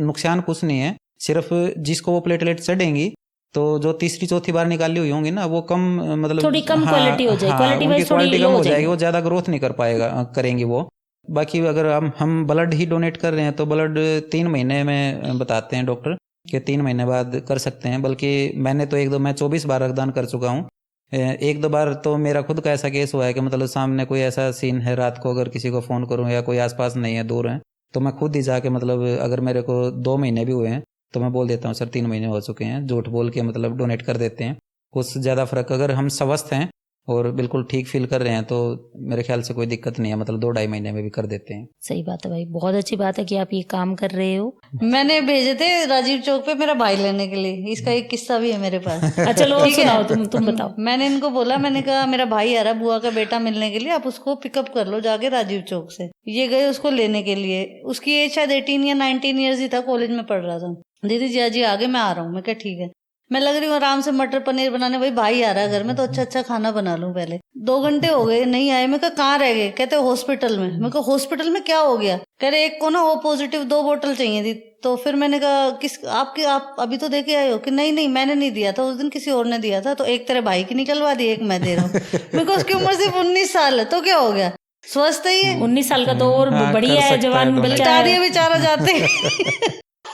Speaker 2: नुकसान कुछ नहीं है, सिर्फ जिसको वो प्लेटलेट चढ़ेंगी तो जो तीसरी चौथी बार निकाली हुई होंगी ना, वो कम मतलब
Speaker 1: थोड़ी कम क्वालिटी हो जाएगी, क्वालिटी वाइज थोड़ी
Speaker 2: कम हो जाएगी, वो ज़्यादा ग्रोथ नहीं कर पाएगा करेंगी वो। बाकी अगर हम ब्लड ही डोनेट कर रहे हैं तो ब्लड 3 महीने में बताते हैं डॉक्टर कि 3 महीने बाद कर सकते हैं, बल्कि मैंने तो मैं 24 बार रक्तदान कर चुका हूँ। 1-2 बार तो मेरा खुद का ऐसा केस हुआ है कि मतलब सामने कोई ऐसा सीन है, रात को अगर किसी को फ़ोन करूँ या कोई आसपास नहीं है, दूर है, तो मैं खुद ही जाके मतलब अगर मेरे को 2 महीने भी हुए हैं तो मैं बोल देता हूँ सर 3 महीने हो चुके हैं, झूठ बोल के मतलब डोनेट कर देते हैं। कुछ ज़्यादा फ़र्क, अगर हम स्वस्थ हैं और बिल्कुल ठीक फील कर रहे हैं तो मेरे ख्याल से कोई दिक्कत नहीं है, मतलब 2-2.5 महीने में भी कर देते हैं।
Speaker 1: सही बात है भाई, बहुत अच्छी बात है कि आप ये काम कर रहे हो।
Speaker 3: मैंने भेजे थे राजीव चौक पे मेरा भाई लेने के लिए, इसका एक किस्सा भी है मेरे पास।
Speaker 1: चलो सुनाओ, तुम बताओ।
Speaker 3: मैंने इनको बोला, मैंने कहा मेरा भाई आ रहा बुआ का बेटा मिलने के लिए, आप उसको पिकअप कर लो जाके राजीव चौक से। ये गए उसको लेने के लिए, उसकी एज शायद 18 या 19 ईयर्स ही था, कॉलेज में पढ़ रहा था। दीदी जी आगे मैं आ रहा हूँ, मैं क्या ठीक है। मैं लग रही हूँ आराम से मटर पनीर बनाने, भाई आ रहा है घर में तो अच्छा खाना बना लूं पहले। 2 घंटे हो गए नहीं आए, मैं कहा कहाँ रह गए, कहते हॉस्पिटल में। मैं कहा हॉस्पिटल में क्या हो गया, कह रहे एक को ना O पॉजिटिव 2 बोतल चाहिए थी। तो फिर मैंने कहा आप अभी तो दे के आए हो? कि नहीं मैंने नहीं दिया था उस दिन, किसी और ने दिया था। तो एक तेरे भाई की निकलवा दी, एक मैं दे रहा हूँ। मेरे को उसकी उम्र सिर्फ 19 साल है, तो क्या हो गया, स्वस्थ है ये।
Speaker 1: 19 साल का तो और बढ़िया है, जवान बच्चा
Speaker 3: है, बेचारा जाते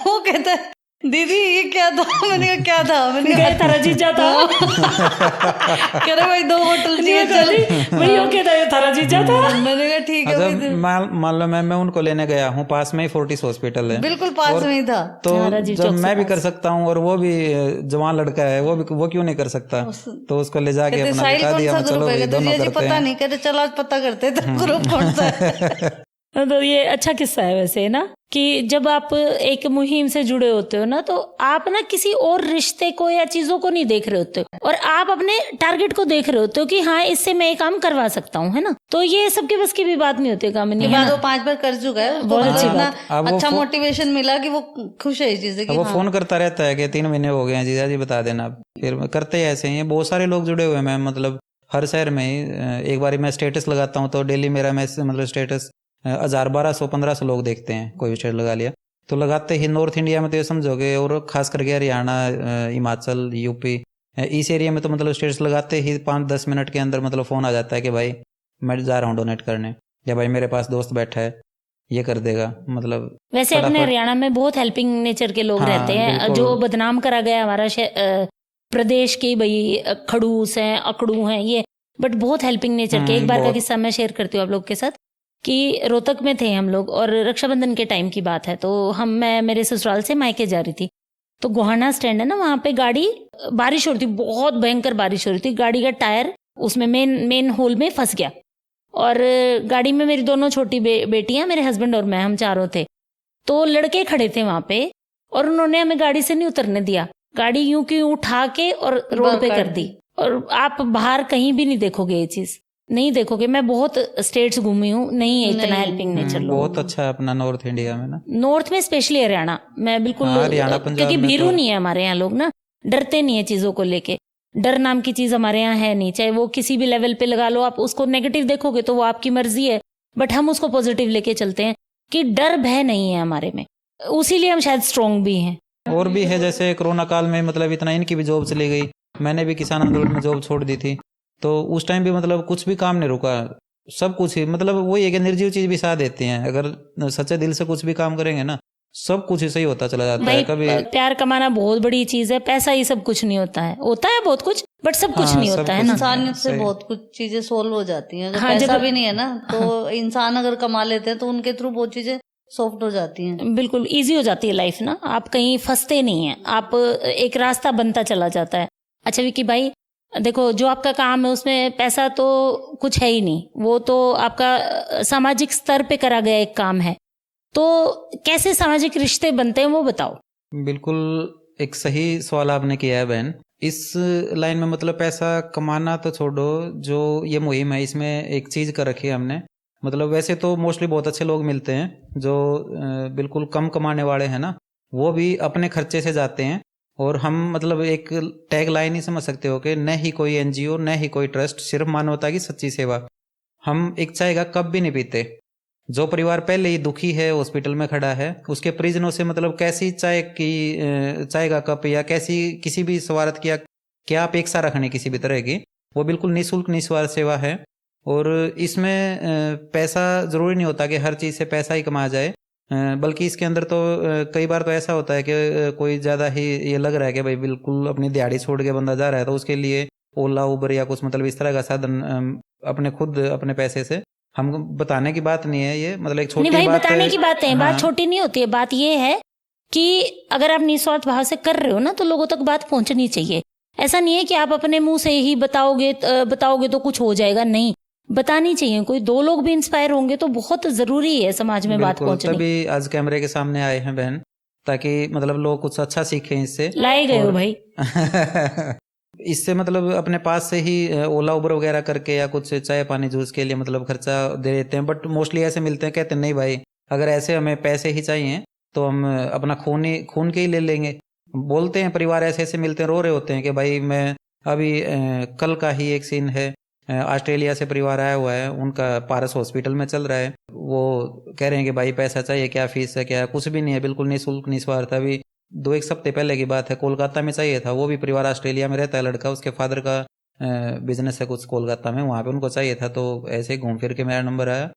Speaker 3: वो कहता है दीदी ये क्या था? मैंने कहा क्या था? मैंने
Speaker 1: गए थारा जीजा था।
Speaker 3: कह रहे भाई 2 होटल चाहिए चल।
Speaker 1: वही ओके था, ये थारा जीजा था।
Speaker 3: मैंने कहा ठीक है
Speaker 2: जब
Speaker 3: भाई।
Speaker 2: मान लो मैं उनको लेने गया हूँ, पास में ही फोर्टिस हॉस्पिटल है,
Speaker 3: बिल्कुल पास में ही था।
Speaker 2: तो
Speaker 1: हमारा जी
Speaker 2: जब
Speaker 1: चौक से
Speaker 2: मैं भी
Speaker 1: पास।
Speaker 2: कर सकता हूँ और वो भी जवान लड़का है, वो क्यों नहीं कर सकता? तो उसको ले जाके
Speaker 3: कहते
Speaker 2: अपना
Speaker 3: साहिल
Speaker 2: बता
Speaker 3: कौन
Speaker 2: दिया,
Speaker 3: सा
Speaker 2: मैं चलो
Speaker 3: ग्रुप है?
Speaker 2: भाई
Speaker 3: कहते
Speaker 2: दोनों
Speaker 3: जी
Speaker 2: करते
Speaker 3: पता
Speaker 2: हैं।
Speaker 3: नहीं। कहते चलो आज पता करते हैं तो ग्रुप कौन सा है।
Speaker 1: तो ये अच्छा किस्सा है वैसे ना, कि जब आप एक मुहिम से जुड़े होते हो ना, तो आप ना किसी और रिश्ते को या चीजों को नहीं देख रहे होते हो, और आप अपने टारगेट को देख रहे होते हो कि हाँ इससे मैं ये काम करवा सकता हूँ, है ना। तो ये सबके बस की भी बात नहीं होती कामिनी, है
Speaker 3: बाद
Speaker 1: ना।
Speaker 3: वो 5 बार कर चुका है, उसको
Speaker 1: बहुत
Speaker 3: मतलब
Speaker 1: अच्छी
Speaker 3: इतना
Speaker 1: बात।
Speaker 2: अब वो
Speaker 3: अच्छा मोटिवेशन मिला कि वो खुश है इस चीज से
Speaker 2: अब
Speaker 3: कि
Speaker 2: वो
Speaker 3: हाँ।
Speaker 2: फोन करता रहता है कि 3 महीने हो गए हैं जीजा जी, बता देना आप। फिर करते ही ऐसे ही हैं, बहुत सारे लोग जुड़े हुए हैं। मैं मतलब हर शहर में ही एक बार मैं स्टेटस लगाता हूँ तो डेली मेरा मैसेज मतलब स्टेटस 1000 1200 1500 लोग देखते हैं, कोई भी स्टेटस लगा लिया तो। लगाते ही नॉर्थ इंडिया में तो ये समझोगे, और खास करके हरियाणा, हिमाचल, यूपी, इस एरिया में तो मतलब स्टेटस लगाते ही 5-10 मिनट के अंदर मतलब फ़ोन आ जाता है कि भाई मैं जा रहा हूँ डोनेट करने, या भाई मेरे पास दोस्त बैठा है ये कर देगा। मतलब
Speaker 1: वैसे अपने
Speaker 2: फटाफट।
Speaker 1: हरियाणा में बहुत हेल्पिंग नेचर के लोग
Speaker 2: हाँ,
Speaker 1: रहते हैं,
Speaker 2: बिल्कुल।
Speaker 1: जो बदनाम करा गया हमारा प्रदेश की, भाई खड़ूस हैं, अकड़ू हैं ये, बट बहुत हेल्पिंग नेचर के। एक बार का
Speaker 2: बहुत।
Speaker 1: किस्सा मैं शेयर करती हूँ आप लोग के साथ, कि रोहतक में थे हम लोग, और रक्षाबंधन के टाइम की बात है। तो मैं मेरे ससुराल से मायके जा रही थी, तो गोहाना स्टैंड है ना, वहां पे गाड़ी, बारिश हो रही थी, बहुत भयंकर बारिश हो रही थी, गाड़ी का टायर उसमें मेन होल में फंस गया, और गाड़ी में मेरी दोनों छोटी बेटियां, मेरे हस्बैंड और मैं, हम चारों थे। तो लड़के खड़े थे वहां पे, और उन्होंने हमें गाड़ी से नहीं उतरने दिया, गाड़ी यूं की यूं उठा के और रोड पे कर दी। और आप बाहर कहीं भी नहीं देखोगे ये चीज, नहीं देखोगे। मैं बहुत स्टेट्स घूमी हूँ, नहीं है इतना हेल्पिंग नेचर लोग।
Speaker 2: बहुत अच्छा है अपना नॉर्थ इंडिया में ना।
Speaker 1: नॉर्थ में स्पेशली हरियाणा, मैं बिल्कुल,
Speaker 2: हाँ, हरियाणा, पंजाब
Speaker 1: क्योंकि
Speaker 2: में
Speaker 1: भीरू
Speaker 2: तो-
Speaker 1: नहीं है हमारे यहाँ, लोग ना डरते नहीं है चीजों को लेके। डर नाम की चीज हमारे यहाँ है नहीं, चाहे वो किसी भी लेवल पे लगा लो। आप उसको नेगेटिव देखोगे तो वो आपकी मर्जी है, बट हम उसको पॉजिटिव लेके चलते हैं कि डर भय नहीं है हमारे में, उसीलिए हम शायद स्ट्रांग भी हैं।
Speaker 2: और भी है, जैसे कोरोना काल में मतलब इतना इनकी भी जॉब चली गई, मैंने भी किसान आंदोलन में जॉब छोड़ दी थी, तो उस टाइम भी मतलब कुछ भी काम नहीं रुका, सब कुछ ही मतलब वही है कि निर्जीव चीज भी साथ देती हैं। अगर सच्चे दिल से कुछ भी काम करेंगे ना, सब कुछ ही सही होता चला जाता
Speaker 1: भाई
Speaker 2: है। कभी
Speaker 1: प्यार कमाना बहुत बड़ी चीज है, पैसा ही सब कुछ नहीं होता है, होता है बहुत कुछ, बट सब कुछ नहीं
Speaker 2: सब
Speaker 1: होता है
Speaker 2: कुछ
Speaker 1: ना।
Speaker 3: इंसानियत से
Speaker 2: सही।
Speaker 3: बहुत कुछ चीजें सोल्व हो जाती हैं। अगर
Speaker 1: हाँ,
Speaker 3: पैसा
Speaker 1: जब-
Speaker 3: भी नहीं है ना, तो इंसान अगर कमा लेते हैं तो उनके थ्रू बहुत चीजें सॉफ्ट हो जाती हैं।
Speaker 1: बिल्कुल इजी हो जाती है लाइफ ना, आप कहीं फंसते नहीं हैं, आप एक रास्ता बनता चला जाता है। अच्छा विकी भाई, देखो जो आपका काम है उसमें पैसा तो कुछ है ही नहीं, वो तो आपका सामाजिक स्तर पे करा गया एक काम है, तो कैसे सामाजिक रिश्ते बनते हैं वो बताओ।
Speaker 2: बिल्कुल एक सही सवाल आपने किया है बहन। इस लाइन में मतलब पैसा कमाना तो छोड़ो, जो ये मुहिम है इसमें एक चीज कर रखी है हमने। मतलब वैसे तो मोस्टली बहुत अच्छे लोग मिलते हैं जो बिल्कुल कम कमाने वाले हैं ना, वो भी अपने खर्चे से जाते हैं। और हम मतलब एक टैग लाइन ही समझ सकते हो कि न ही कोई एनजीओ, न ही कोई ट्रस्ट, सिर्फ मानवता की सच्ची सेवा। हम एक चाय का कप भी नहीं पीते। जो परिवार पहले ही दुखी है, हॉस्पिटल में खड़ा है, उसके परिजनों से मतलब कैसी चाय का कप या कैसी किसी भी स्वार्थ की क्या अपेक्षा रखने किसी भी तरह की, वो बिल्कुल निःशुल्क निस्वार्थ सेवा है। और इसमें पैसा जरूरी नहीं होता कि हर चीज़ से पैसा ही कमाया जाए, बल्कि इसके अंदर तो कई बार तो ऐसा होता है कि कोई ज़्यादा ही ये लग रहा है कि भाई बिल्कुल अपनी दिहाड़ी छोड़ के बंदा जा रहा है, तो उसके लिए ओला उबर या कुछ मतलब इस तरह का साधन अपने खुद अपने पैसे से, हम बताने की बात नहीं है ये, मतलब एक छोटी
Speaker 1: नहीं भाई
Speaker 2: बात
Speaker 1: बताने की बात है,
Speaker 2: हाँ,
Speaker 1: बात छोटी नहीं होती है। बात ये है कि अगर आप निस्वार्थ भाव से कर रहे हो ना, तो लोगों तक बात पहुंचनी चाहिए। ऐसा नहीं है कि आप अपने मुंह से ही बताओगे तो कुछ हो जाएगा, नहीं, बतानी चाहिए। कोई 2 लोग भी इंस्पायर होंगे तो बहुत जरूरी है समाज में बात
Speaker 2: बिल्कुल,
Speaker 1: पहुंचनी।
Speaker 2: तभी आज कैमरे के सामने आए हैं बहन, ताकि मतलब लोग कुछ अच्छा सीखें इससे।
Speaker 1: लाए गए हो
Speaker 2: और-
Speaker 1: भाई।
Speaker 2: इससे मतलब अपने पास से ही ओला उबर वगैरह करके या कुछ चाय पानी जूस के लिए मतलब खर्चा दे देते हैं। बट मोस्टली ऐसे मिलते हैं, कहते हैं नहीं भाई अगर ऐसे हमें पैसे ही चाहिए तो हम अपना खून के ही ले लेंगे। बोलते हैं परिवार ऐसे ऐसे मिलते हैं, रो रहे होते हैं कि भाई मैं अभी कल का ही एक सीन है, ऑस्ट्रेलिया से परिवार आया हुआ है, उनका पारस हॉस्पिटल में चल रहा है, वो कह रहे हैं कि भाई पैसा चाहिए, क्या फीस है, क्या कुछ भी नहीं है, बिल्कुल निःशुल्क निस्वार्थ। अभी 2-1 हफ्ते पहले की बात है, कोलकाता में चाहिए था, वो भी परिवार ऑस्ट्रेलिया में रहता है लड़का, उसके फादर का बिजनेस है कुछ कोलकाता में, वहाँ पे उनको चाहिए था। तो ऐसे ही घूम फिर के मेरा नंबर आया,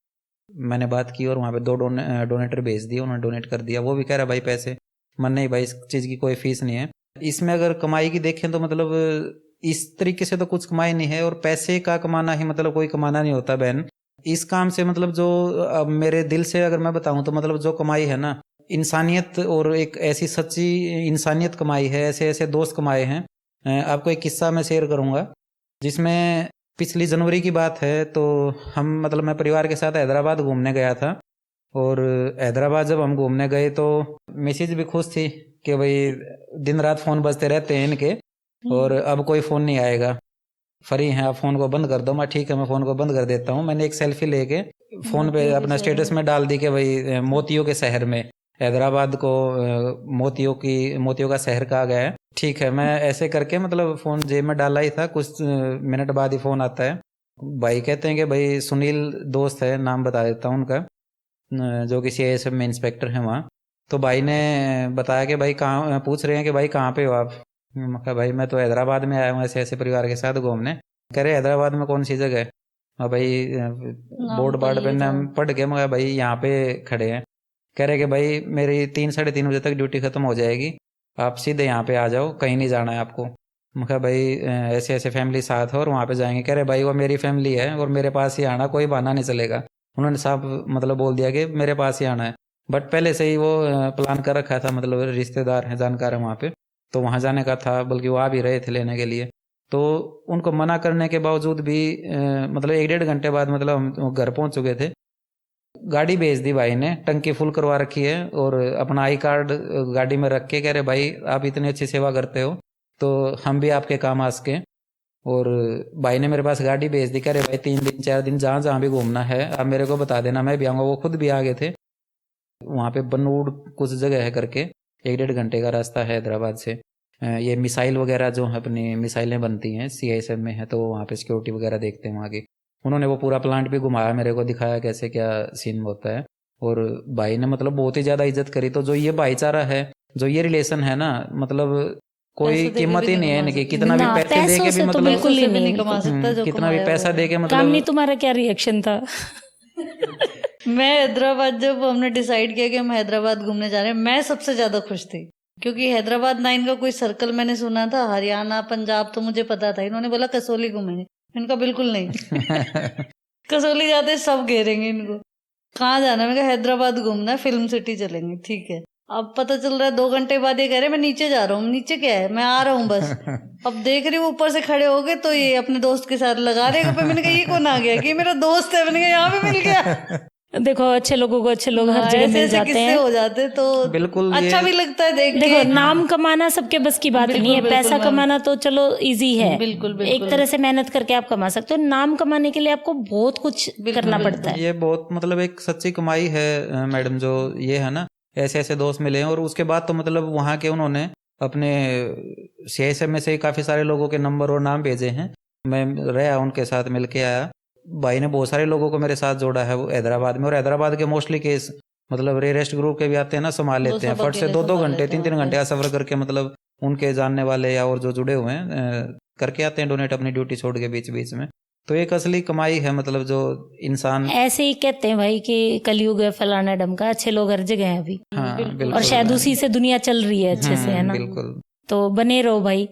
Speaker 2: मैंने बात की और वहाँ पे 2 डोनेटर भेज दिए, उन्होंने डोनेट कर दिया। वो भी कह रहा भाई पैसे, मन नहीं भाई इस चीज़ की कोई फीस नहीं है। इसमें अगर कमाई की देखें तो मतलब इस तरीके से तो कुछ कमाई नहीं है, और पैसे का कमाना ही मतलब कोई कमाना नहीं होता बहन। इस काम से मतलब जो अब मेरे दिल से अगर मैं बताऊं तो मतलब जो कमाई है ना, इंसानियत, और एक ऐसी सच्ची इंसानियत कमाई है, ऐसे ऐसे दोस्त कमाए हैं। आपको एक किस्सा मैं शेयर करूंगा, जिसमें पिछली जनवरी की बात है। तो हम मतलब मैं परिवार के साथ हैदराबाद घूमने गया था, और हैदराबाद जब हम घूमने गए तो मिसेज भी खुश थी कि भाई दिन रात फ़ोन बजते रहते हैं इनके, और अब कोई फ़ोन नहीं आएगा, फ्री हैं आप, फ़ोन को बंद कर दो। मैं ठीक है, मैं फ़ोन को बंद कर देता हूँ। मैंने एक सेल्फी लेके फ़ोन पे अपना स्टेटस में डाल दी कि भाई मोतियों के शहर में, हैदराबाद को मोतियों का शहर कहा गया है। ठीक है, मैं ऐसे करके मतलब फ़ोन जेब में डाला ही था, कुछ मिनट बाद ही फ़ोन आता है। भाई कहते हैं कि भाई सुनील दोस्त है, नाम बता देता हूँ उनका, जो कि CISF में इंस्पेक्टर हैं वहाँ। तो भाई ने बताया कि भाई कहाँ, पूछ रहे हैं कि भाई कहाँ पे हो आप। मैं कहा भाई मैं तो हैदराबाद में आया हूँ ऐसे ऐसे परिवार के साथ घूमने। कह रहे हैदराबाद में कौन सी जगह है? और भाई बोर्ड बार्ड पे नाम पढ़ के, मैं भाई यहाँ पे खड़े हैं। कह रहे कि भाई मेरी 3 साढ़े 3 बजे तक ड्यूटी खत्म हो जाएगी, आप सीधे यहाँ पे आ जाओ, कहीं नहीं जाना है आपको। मैं कहा भाई ऐसे ऐसे फैमिली साथ है और वहाँ पे जाएंगे। कह रहे भाई वो मेरी फैमिली है और मेरे पास ही आना, कोई बहाना नहीं चलेगा। उन्होंने साफ मतलब बोल दिया कि मेरे पास ही आना है। बट पहले से ही वो प्लान कर रखा था, मतलब रिश्तेदार हैं, जानकार हैं वहाँ पे, तो वहाँ जाने का था, बल्कि वो आ भी रहे थे लेने के लिए। तो उनको मना करने के बावजूद भी मतलब 1-1.5 घंटे बाद मतलब हम घर पहुँच चुके थे। गाड़ी भेज दी भाई ने, टंकी फुल करवा रखी है, और अपना आई कार्ड गाड़ी में रख के कह रहे भाई आप इतनी अच्छी सेवा करते हो तो हम भी आपके काम आ सके। और भाई ने मेरे पास गाड़ी भेज दी, कह रहे भाई 3 दिन 4 दिन जहाँ जहाँ भी घूमना है आप मेरे को बता देना, मैं भी आऊँगा। वो खुद भी आ गए थे। वहाँ पे बनूड़ कुछ जगह है करके, 1-1.5 घंटे का रास्ता है हैदराबाद से। ये मिसाइल वगैरह जो अपनी मिसाइलें बनती हैं CISF में है, तो वहाँ पे सिक्योरिटी वगैरह देखते हैं वहाँ की। उन्होंने वो पूरा प्लांट भी घुमाया, मेरे को दिखाया कैसे क्या सीन होता है। और भाई ने मतलब बहुत ही ज़्यादा इज्जत करी। तो जो ये भाईचारा है, जो ये रिलेशन है ना, मतलब कोई कीमत ही नहीं है इनकी। कितना भी पैसे दे के भी मतलब
Speaker 1: बिल्कुल ही नहीं
Speaker 3: कमा सकता जो
Speaker 2: कितना भी पैसा दे के
Speaker 1: काम
Speaker 2: मतलब
Speaker 1: नहीं। तुम्हारा क्या रिएक्शन था?
Speaker 3: मैं हैदराबाद, जब हमने डिसाइड किया कि हम हैदराबाद घूमने जा रहे हैं, मैं सबसे ज्यादा खुश थी, क्योंकि हैदराबाद 9 का कोई सर्कल मैंने सुना था, हरियाणा पंजाब तो मुझे पता था। इन्होंने बोला कसौली घूमेंगे, इनका बिल्कुल नहीं। कसौली जाते सब घेरेंगे इनको। कहाँ जाना? मैं कहा हैदराबाद घूमना है, फिल्म सिटी चलेंगे। ठीक है। अब पता चल रहा है 2 घंटे बाद ये कह रहे मैं नीचे जा रहा हूँ। नीचे क्या है, मैं आ रहा हूँ बस। अब देख रही हूँ ऊपर से खड़े हो गए, तो ये अपने दोस्त के साथ लगा रहे पे। मैंने कहा ये कौन आ गया? कि मेरा दोस्त है। मैंने कहा यहाँ पे मिल गया।
Speaker 1: देखो अच्छे लोगों को अच्छे लोग हर जगह मिल जाते हैं,
Speaker 3: हो जाते तो
Speaker 2: बिल्कुल
Speaker 3: अच्छा भी लगता है देख के।
Speaker 1: देखो नाम कमाना सबके बस की बात नहीं है। पैसा कमाना तो चलो इजी है,
Speaker 3: बिल्कुल
Speaker 1: एक तरह से मेहनत करके आप कमा सकते हो। नाम कमाने के लिए आपको बहुत कुछ करना पड़ता है।
Speaker 2: ये बहुत मतलब एक सच्ची कमाई है मैडम, जो ये है ना, ऐसे ऐसे दोस्त मिले हैं। और उसके बाद तो मतलब वहाँ के उन्होंने अपने CISF में से काफ़ी सारे लोगों के नंबर और नाम भेजे हैं। मैं रहा, उनके साथ मिल के आया। भाई ने बहुत सारे लोगों को मेरे साथ जोड़ा है वो हैदराबाद में। और हैदराबाद के मोस्टली केस मतलब रेरेस्ट ग्रुप के भी आते हैं ना, संभाल लेते हैं फट से 2-2 घंटे 3-3 घंटे का सफर करके, मतलब उनके जानने वाले या और जो जुड़े हुए हैं करके आते हैं डोनेट अपनी ड्यूटी छोड़ के बीच बीच में। तो एक असली कमाई है, मतलब जो इंसान
Speaker 1: ऐसे ही कहते हैं भाई कि कलयुग है फलाना डमका, अच्छे लोग हर जगह हैं अभी।
Speaker 2: हाँ, बिल्कुल।
Speaker 1: और शायद उसी से दुनिया चल रही है अच्छे से, है ना?
Speaker 2: बिल्कुल।
Speaker 1: तो बने रहो भाई,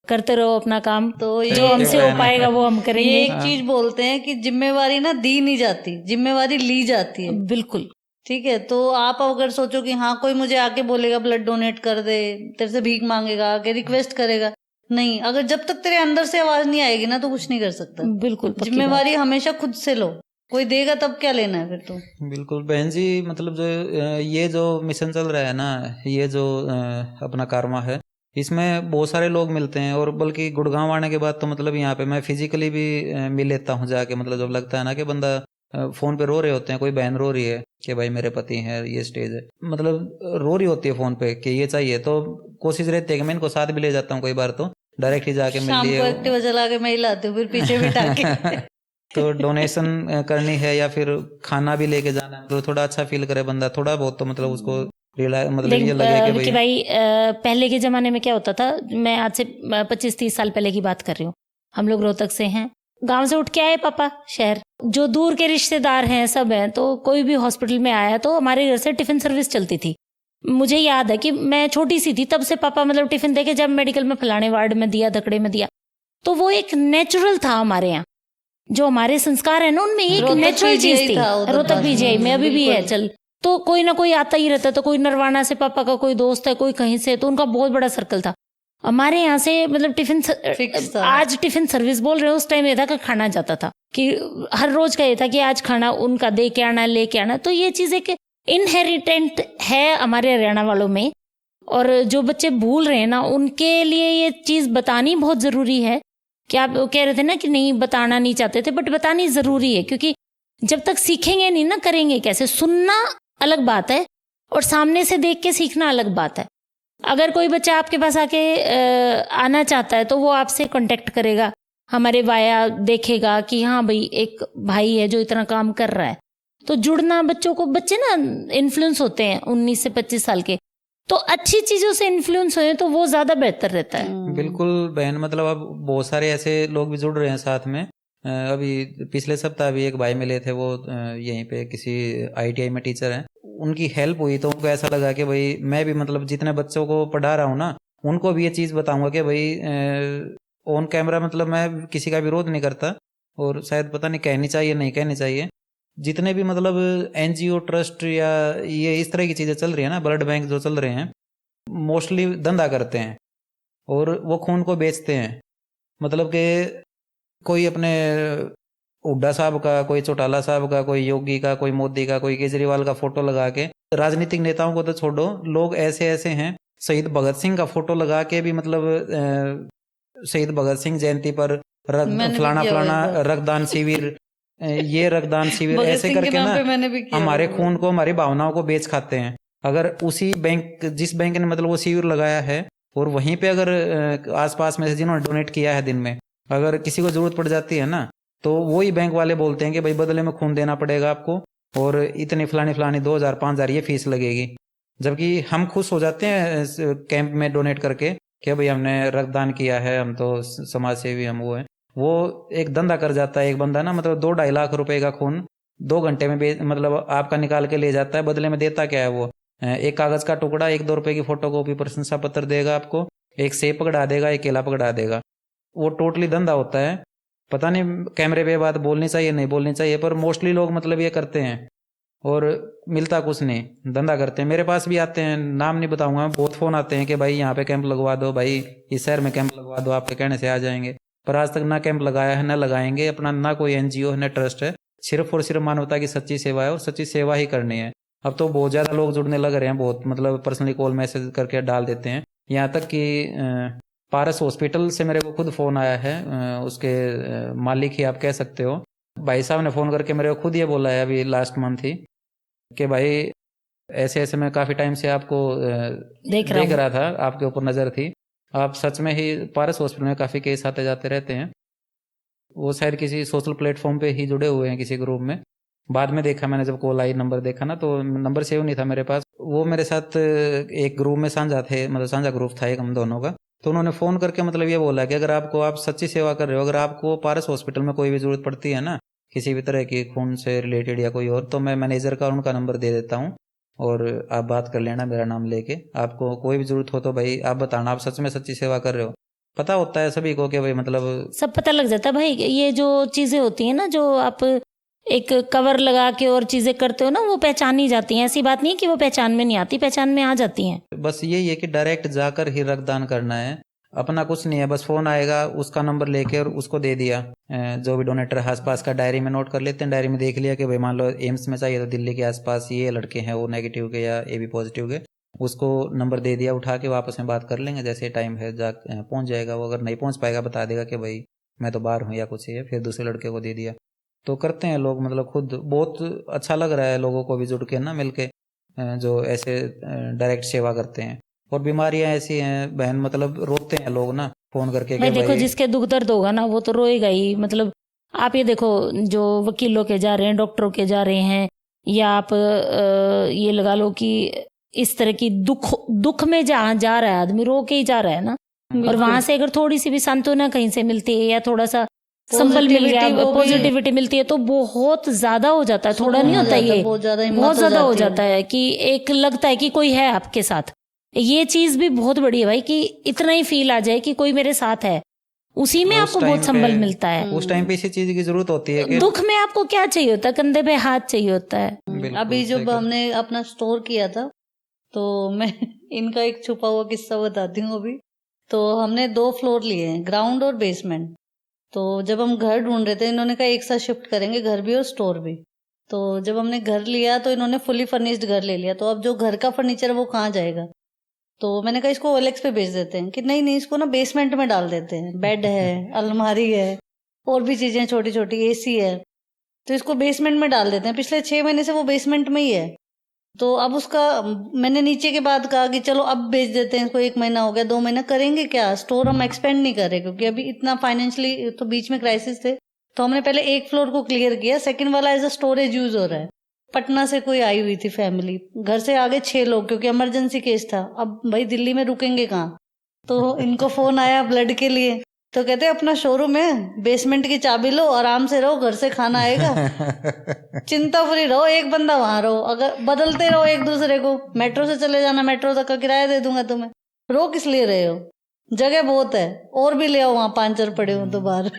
Speaker 1: करते रहो अपना काम।
Speaker 3: तो
Speaker 1: जो हमसे हो पाएगा वो हम करेंगे।
Speaker 3: ये एक चीज बोलते हैं कि जिम्मेवारी ना दी नहीं जाती, जिम्मेवारी ली जाती है।
Speaker 1: बिल्कुल
Speaker 3: ठीक है। तो आप अगर सोचो कि हाँ कोई मुझे आके बोलेगा ब्लड डोनेट कर दे, तेरे से भीख मांगेगा, आके रिक्वेस्ट करेगा, नहीं, अगर जब तक तेरे अंदर से आवाज नहीं आएगी ना तो कुछ नहीं कर सकता।
Speaker 1: बिल्कुल
Speaker 3: जिम्मेवारी हमेशा खुद से लो, कोई देगा तब क्या लेना है फिर तो।
Speaker 2: बिल्कुल बहन जी, मतलब जो ये जो मिशन चल रहा है ना, ये जो अपना कारमा है, इसमें बहुत सारे लोग मिलते हैं। और बल्कि गुड़गांव आने के बाद तो मतलब यहाँ पे मैं फिजिकली भी मिल लेता हूँ जाके। मतलब जब लगता है ना कि बंदा फोन पे रो रहे होते हैं, कोई बहन रो रही है कि भाई मेरे पति है, ये स्टेज है, मतलब रो रही होती है फोन पे कि ये चाहिए, तो कोशिश रहती है कि मैं इनको साथ भी ले जाता हूँ। कई बार तो डायरेक्ट ही जाके मिल लिए।
Speaker 3: शाम को एक्टिवा चला के मैं ही लाती हूँ, फिर पीछे बिठा के।
Speaker 2: तो डोनेशन करनी है या फिर खाना भी लेके जाना है, तो थोड़ा अच्छा फील करे बंदा, थोड़ा बहुत तो मतलब उसको मतलब ये लगे कि
Speaker 1: भाई पहले के जमाने में क्या होता था, मैं आज से 25-30 साल पहले की बात कर रही हूँ। हम लोग रोहतक से हैं, गांव से उठ के आए पापा शहर, जो दूर के रिश्तेदार हैं सब हैं, तो कोई भी हॉस्पिटल में आया तो हमारे घर से टिफिन सर्विस चलती थी। मुझे याद है कि मैं छोटी सी थी तब से पापा मतलब टिफिन देके जब मेडिकल में फलाने वार्ड में दिया, धकड़े में दिया, तो वो एक नेचुरल था हमारे यहाँ। जो हमारे संस्कार है ना उनमें एक नेचुरल चीज थी। रोहतक पीजीआई में अभी भी है, चल तो कोई ना कोई आता ही रहता था, कोई नरवाना से पापा का कोई दोस्त है, कोई कहीं से, तो उनका बहुत बड़ा सर्कल था। हमारे यहाँ से मतलब टिफिन आज टिफिन सर्विस बोल रहे हैं, उस टाइम ये था कि खाना जाता था, कि हर रोज का ये था कि आज खाना उनका दे के आना, लेके आना। तो ये चीज एक इनहेरिटेंट है हमारे हरियाणा वालों में, और जो बच्चे भूल रहे हैं ना उनके लिए ये चीज बतानी बहुत जरूरी है। कि आप कह रहे थे ना कि नहीं बताना नहीं चाहते थे, बट बतानी जरूरी है, क्योंकि जब तक सीखेंगे नहीं ना करेंगे कैसे। सुनना अलग बात है और सामने से देख के सीखना अलग बात है। अगर कोई बच्चा आपके पास आके आना चाहता है तो वो आपसे कांटेक्ट करेगा, हमारे वाया देखेगा कि हाँ भाई एक भाई है जो इतना काम कर रहा है, तो जुड़ना बच्चों को, बच्चे ना इन्फ्लुएंस होते हैं 19 से 25 साल के, तो अच्छी चीजों से इन्फ्लुएंस हुए तो वो ज्यादा बेहतर रहता है।
Speaker 2: बिल्कुल बहन, मतलब अब बहुत सारे ऐसे लोग भी जुड़ रहे हैं साथ में। अभी पिछले सप्ताह भी एक भाई मिले थे, वो यहीं पे किसी ITI में टीचर हैं। उनकी हेल्प हुई तो उनको ऐसा लगा कि भाई मैं भी मतलब जितने बच्चों को पढ़ा रहा हूँ ना, उनको भी ये चीज़ बताऊंगा कि भाई ऑन कैमरा मतलब मैं किसी का विरोध नहीं करता, और शायद पता नहीं कहनी चाहिए नहीं कहनी चाहिए। जितने भी मतलब NGO ट्रस्ट या ये इस तरह की चीज़ें चल रही है ना, ब्लड बैंक जो चल रहे हैं, मोस्टली धंधा करते हैं और वो खून को बेचते हैं। मतलब कि कोई अपने हुड्डा साहब का, कोई चौटाला साहब का, कोई योगी का, कोई मोदी का, कोई केजरीवाल का फोटो लगा के, राजनीतिक नेताओं को तो छोड़ो, लोग ऐसे ऐसे हैं, शहीद भगत सिंह का फोटो लगा के भी मतलब शहीद भगत सिंह जयंती पर फलाना फलाना रक्तदान शिविर, ये रक्तदान शिविर ऐसे करके ना हमारे खून को, हमारी भावनाओं को बेच खाते हैं। अगर उसी बैंक, जिस बैंक ने मतलब वो शिविर लगाया है, और वहीं पे अगर आसपास में से जिन्होंने डोनेट किया है दिन में, अगर किसी को जरूरत पड़ जाती है ना, तो वही बैंक वाले बोलते हैं कि भाई बदले में खून देना पड़ेगा आपको, और इतनी फलानी 2000 5000 ये फीस लगेगी। जबकि हम खुश हो जाते हैं कैंप में डोनेट करके कि भाई हमने रक्तदान किया है, हम तो समाज सेवी, हम वो है। वो एक धंधा कर जाता है एक बंदा ना, मतलब 2-2.5 लाख रुपए का खून 2 घंटे में मतलब आपका निकाल के ले जाता है। बदले में देता क्या है वो? एक कागज का टुकड़ा, 1-2 रुपए की फोटोकॉपी, प्रशंसा पत्र देगा आपको, एक सेब पकड़ा देगा, एक केला पकड़ा देगा। वो टोटली धंधा होता है। पता नहीं कैमरे पे बात बोलनी चाहिए नहीं बोलनी चाहिए, पर मोस्टली लोग मतलब ये करते हैं और मिलता कुछ नहीं, धंधा करते हैं। मेरे पास भी आते हैं, नाम नहीं बताऊंगा, बहुत फोन आते हैं कि भाई यहाँ पे कैंप लगवा दो, भाई इस शहर में कैंप लगवा दो, आपके कहने से आ जाएंगे। पर आज तक ना कैंप लगाया है, ना लगाएंगे। अपना ना कोई NGO है, ना ट्रस्ट है, सिर्फ और सिर्फ मानवता की सच्ची सेवा है, और सच्ची सेवा ही करनी है। अब तो बहुत ज़्यादा लोग जुड़ने लग रहे हैं, बहुत मतलब पर्सनली कॉल मैसेज करके डाल देते हैं। यहाँ तक कि पारस हॉस्पिटल से मेरे को खुद फ़ोन आया है, उसके मालिक ही आप कह सकते हो, भाई साहब ने फ़ोन करके मेरे को खुद ये बोला है अभी लास्ट मंथ ही कि भाई ऐसे ऐसे मैं काफ़ी टाइम से आपको देख रहा था, आपके ऊपर नज़र थी, आप सच में ही पारस हॉस्पिटल में काफ़ी केस आते जाते रहते हैं। वो शायद किसी सोशल प्लेटफॉर्म पे ही जुड़े हुए हैं किसी ग्रुप में। बाद में देखा मैंने, जब कॉल आई नंबर देखा ना, तो नंबर सेव नहीं था मेरे पास। वो मेरे साथ एक ग्रुप में साझा थे, मतलब साझा ग्रुप था एक हम दोनों का। तो उन्होंने फ़ोन करके मतलब ये बोला कि अगर आपको, आप सच्ची सेवा कर रहे हो, अगर आपको पारस हॉस्पिटल में कोई भी ज़रूरत पड़ती है ना, किसी भी तरह की खून से रिलेटेड या कोई और, तो मैं मैनेजर का उनका नंबर दे देता हूँ और आप बात कर लेना मेरा नाम लेके। आपको कोई भी ज़रूरत हो तो भाई आप बताना, आप सच में सच्ची सेवा कर रहे हो। पता होता है सभी को कि भाई मतलब
Speaker 1: सब पता लग जाता है भाई। ये जो चीज़ें होती हैं ना, जो आप एक कवर लगा के और चीज़ें करते हो ना, वो पहचानी जाती हैं। ऐसी बात नहीं है कि वो पहचान में नहीं आती, पहचान में आ जाती हैं।
Speaker 2: बस यही है कि डायरेक्ट जाकर ही रक्तदान करना है, अपना कुछ नहीं है। बस फ़ोन आएगा, उसका नंबर लेके और उसको दे दिया। जो भी डोनेटर है आसपास का डायरी में नोट कर लेते हैं, डायरी में देख लिया कि भाई मान लो एम्स में चाहिए तो दिल्ली के आसपास ये लड़के हैं, वो नेगेटिव के या AB पॉजिटिव के, उसको नंबर दे दिया, उठा के वापस में बात कर लेंगे, जैसे टाइम है जा पहुँच जाएगा वो। अगर नहीं पहुँच पाएगा बता देगा कि भाई मैं तो बाहर हूँ या कुछ है, फिर दूसरे लड़के को दे दिया। तो करते हैं लोग, मतलब खुद बहुत अच्छा लग रहा है लोगों को भी जुड़ के ना, मिल के जो ऐसे डायरेक्ट सेवा करते हैं। और बीमारियां ऐसी हैं बहन, मतलब रोते हैं लोग ना फ़ोन करके
Speaker 1: भाई देखो, जिसके दुख दर्द होगा ना वो तो रोएगा ही। मतलब आप ये देखो, जो वकीलों के जा रहे हैं, डॉक्टरों के जा रहे हैं, या आप ये लगा लो कि इस तरह की दुख में जहाँ जा रहा है आदमी, रो के ही जा रहा है ना। और वहां से अगर थोड़ी सी भी सांत्वना कहीं से मिलती है या थोड़ा सा संबल मिल गया,
Speaker 3: Positivity वो भी-
Speaker 1: पॉजिटिविटी मिलती है तो बहुत ज्यादा हो जाता है, थोड़ा नहीं
Speaker 3: हो
Speaker 1: होता
Speaker 3: जाता है,
Speaker 1: ये,
Speaker 3: बहुत ज्यादा हिम्मत
Speaker 1: बहुत ज्यादा हो
Speaker 3: जाती है।
Speaker 1: जाता है कि एक लगता है कि कोई है आपके साथ। ये चीज भी बहुत बड़ी है भाई कि इतना ही फील आ जाए कि कोई मेरे साथ है, उसी में
Speaker 2: उस
Speaker 1: आपको
Speaker 2: टाइम
Speaker 1: बहुत संबल
Speaker 2: पे-
Speaker 1: मिलता है।
Speaker 2: उस टाइम पे इसी चीज की जरूरत होती है कि
Speaker 1: दुख में आपको क्या चाहिए होता है, कंधे पे हाथ चाहिए होता है।
Speaker 2: बिल्कुल
Speaker 3: अभी
Speaker 2: सही
Speaker 3: जब
Speaker 2: कहा।
Speaker 3: हमने अपना स्टोर किया था तो मैं इनका एक छुपा हुआ किस्सा बताती हूँ अभी। तो हमने 2 फ्लोर लिए हैं, ग्राउंड और बेसमेंट। तो जब हम घर ढूंढ रहे थे, इन्होंने कहा एक साथ शिफ्ट करेंगे, घर भी और स्टोर भी। तो जब हमने घर लिया तो इन्होंने फुली फर्निश्ड घर ले लिया। तो अब जो घर का फर्नीचर है वो कहाँ जाएगा? तो मैंने कहा इसको ओएलएक्स पे बेच देते हैं। कि नहीं नहीं, इसको ना बेसमेंट में डाल देते हैं, बेड है, अलमारी है, और भी चीजें छोटी छोटी, एसी है, तो इसको बेसमेंट में डाल देते हैं। पिछले 6 महीने से वो बेसमेंट में ही है। तो अब उसका मैंने नीचे के बाद कहा कि चलो अब बेच देते हैं इसको। 1 महीना हो गया, 2 महीना, करेंगे क्या? स्टोर हम एक्सपेंड नहीं कर रहे क्योंकि अभी इतना फाइनेंशियली तो बीच में क्राइसिस थे। तो हमने पहले 1 फ्लोर को क्लियर किया, सेकंड वाला एज अ स्टोरेज यूज हो रहा है। पटना से कोई आई हुई थी फैमिली, घर से आगे 6 लोग क्योंकि इमरजेंसी केस था। अब भाई दिल्ली में रुकेंगे कहाँ? तो इनको फोन आया ब्लड के लिए। तो कहते अपना शोरूम है, बेसमेंट की चाबी लो, आराम से रहो, घर से खाना आएगा, चिंता फ्री रहो, एक बंदा वहां रहो, अगर बदलते रहो एक दूसरे को, मेट्रो से चले जाना, मेट्रो तक का किराया दे दूंगा तुम्हें, रो किस लिए रहे हो, जगह बहुत है, और भी ले आओ, वहां 5 पड़े हो तो बाहर।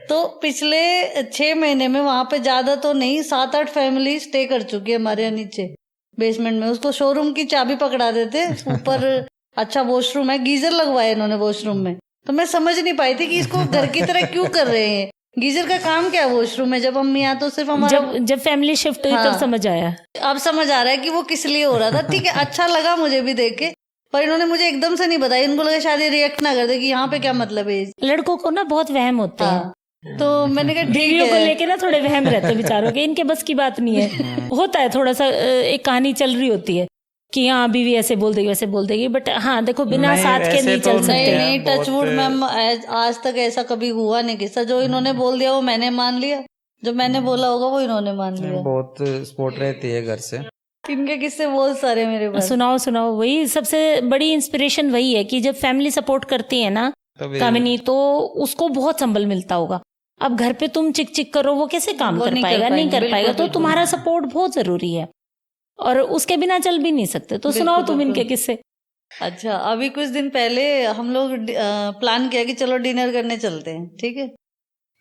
Speaker 3: तो पिछले 6 महीने में वहां पे ज्यादा तो नहीं, 7-8 फैमिली स्टे कर चुकी है हमारे यहाँ नीचे बेसमेंट में। उसको शोरूम की चाबी पकड़ा देते, ऊपर अच्छा वॉशरूम है, गीजर लगवाए इन्होंने वॉशरूम में। तो मैं समझ नहीं पाई थी कि इसको घर की तरह क्यों कर रहे हैं। गीजर का काम क्या है वॉशरूम में? जब हम यहाँ तो सिर्फ हमारा
Speaker 1: जब फैमिली शिफ्ट हुई
Speaker 3: हाँ।
Speaker 1: तब समझ आया।
Speaker 3: अब समझ आ रहा है कि वो किस लिए हो रहा था। ठीक है, अच्छा लगा मुझे भी देख के, पर इन्होंने मुझे एकदम से नहीं बताया। इनको लगा शायद ये रिएक्ट ना कर दे कि यहाँ पे क्या मतलब है।
Speaker 1: लड़कों को ना बहुत वहम होते हैं।
Speaker 3: हाँ, तो मैंने कहा ठीक
Speaker 1: बीवियों को
Speaker 3: है।
Speaker 1: लेके ना थोड़े वहम रहते हैं बेचारों के, इनके बस की बात नहीं है। होता है थोड़ा सा, एक कहानी चल रही होती है कि हाँ बीवी ऐसे बोल देगी वैसे बोल देगी, बट हाँ देखो बिना
Speaker 2: नहीं,
Speaker 1: साथ के
Speaker 2: ऐसे
Speaker 1: नहीं
Speaker 2: तो
Speaker 1: चल
Speaker 2: नहीं
Speaker 1: सकते।
Speaker 2: है।
Speaker 3: नहीं
Speaker 2: बहुत-
Speaker 3: टचवुड मैम, आज तक ऐसा कभी हुआ नहीं किस्सा। जो इन्होंने बोल दिया वो मैंने मान लिया, जो मैंने बोला होगा वो इन्होंने मान लिया।
Speaker 2: बहुत सपोर्ट रहती है घर से।
Speaker 3: इनके किस्से बहुत सारे मेरे पास।
Speaker 1: सुनाओ सुनाओ, वही सबसे बड़ी इंस्पिरेशन वही है कि जब फैमिली सपोर्ट करती है ना
Speaker 2: तभी
Speaker 1: कामिनी, तो उसको बहुत संबल मिलता होगा। अब घर पे तुम चिक चिक करो, वो कैसे काम
Speaker 3: वो
Speaker 1: कर
Speaker 3: नहीं कर
Speaker 1: पाएगा? नहीं
Speaker 3: पाएंगे,
Speaker 1: कर
Speaker 3: बिल्कुल,
Speaker 1: पाएगा। तो
Speaker 3: बिल्कुल।
Speaker 1: तुम्हारा सपोर्ट बहुत जरूरी है और उसके बिना चल भी नहीं सकते। तो
Speaker 3: बिल्कुल,
Speaker 1: सुनाओ तुम
Speaker 3: बिल्कुल।
Speaker 1: इनके किस्से।
Speaker 3: अच्छा, अभी कुछ दिन पहले हम लोग प्लान किया कि चलो डिनर करने चलते हैं, ठीक है।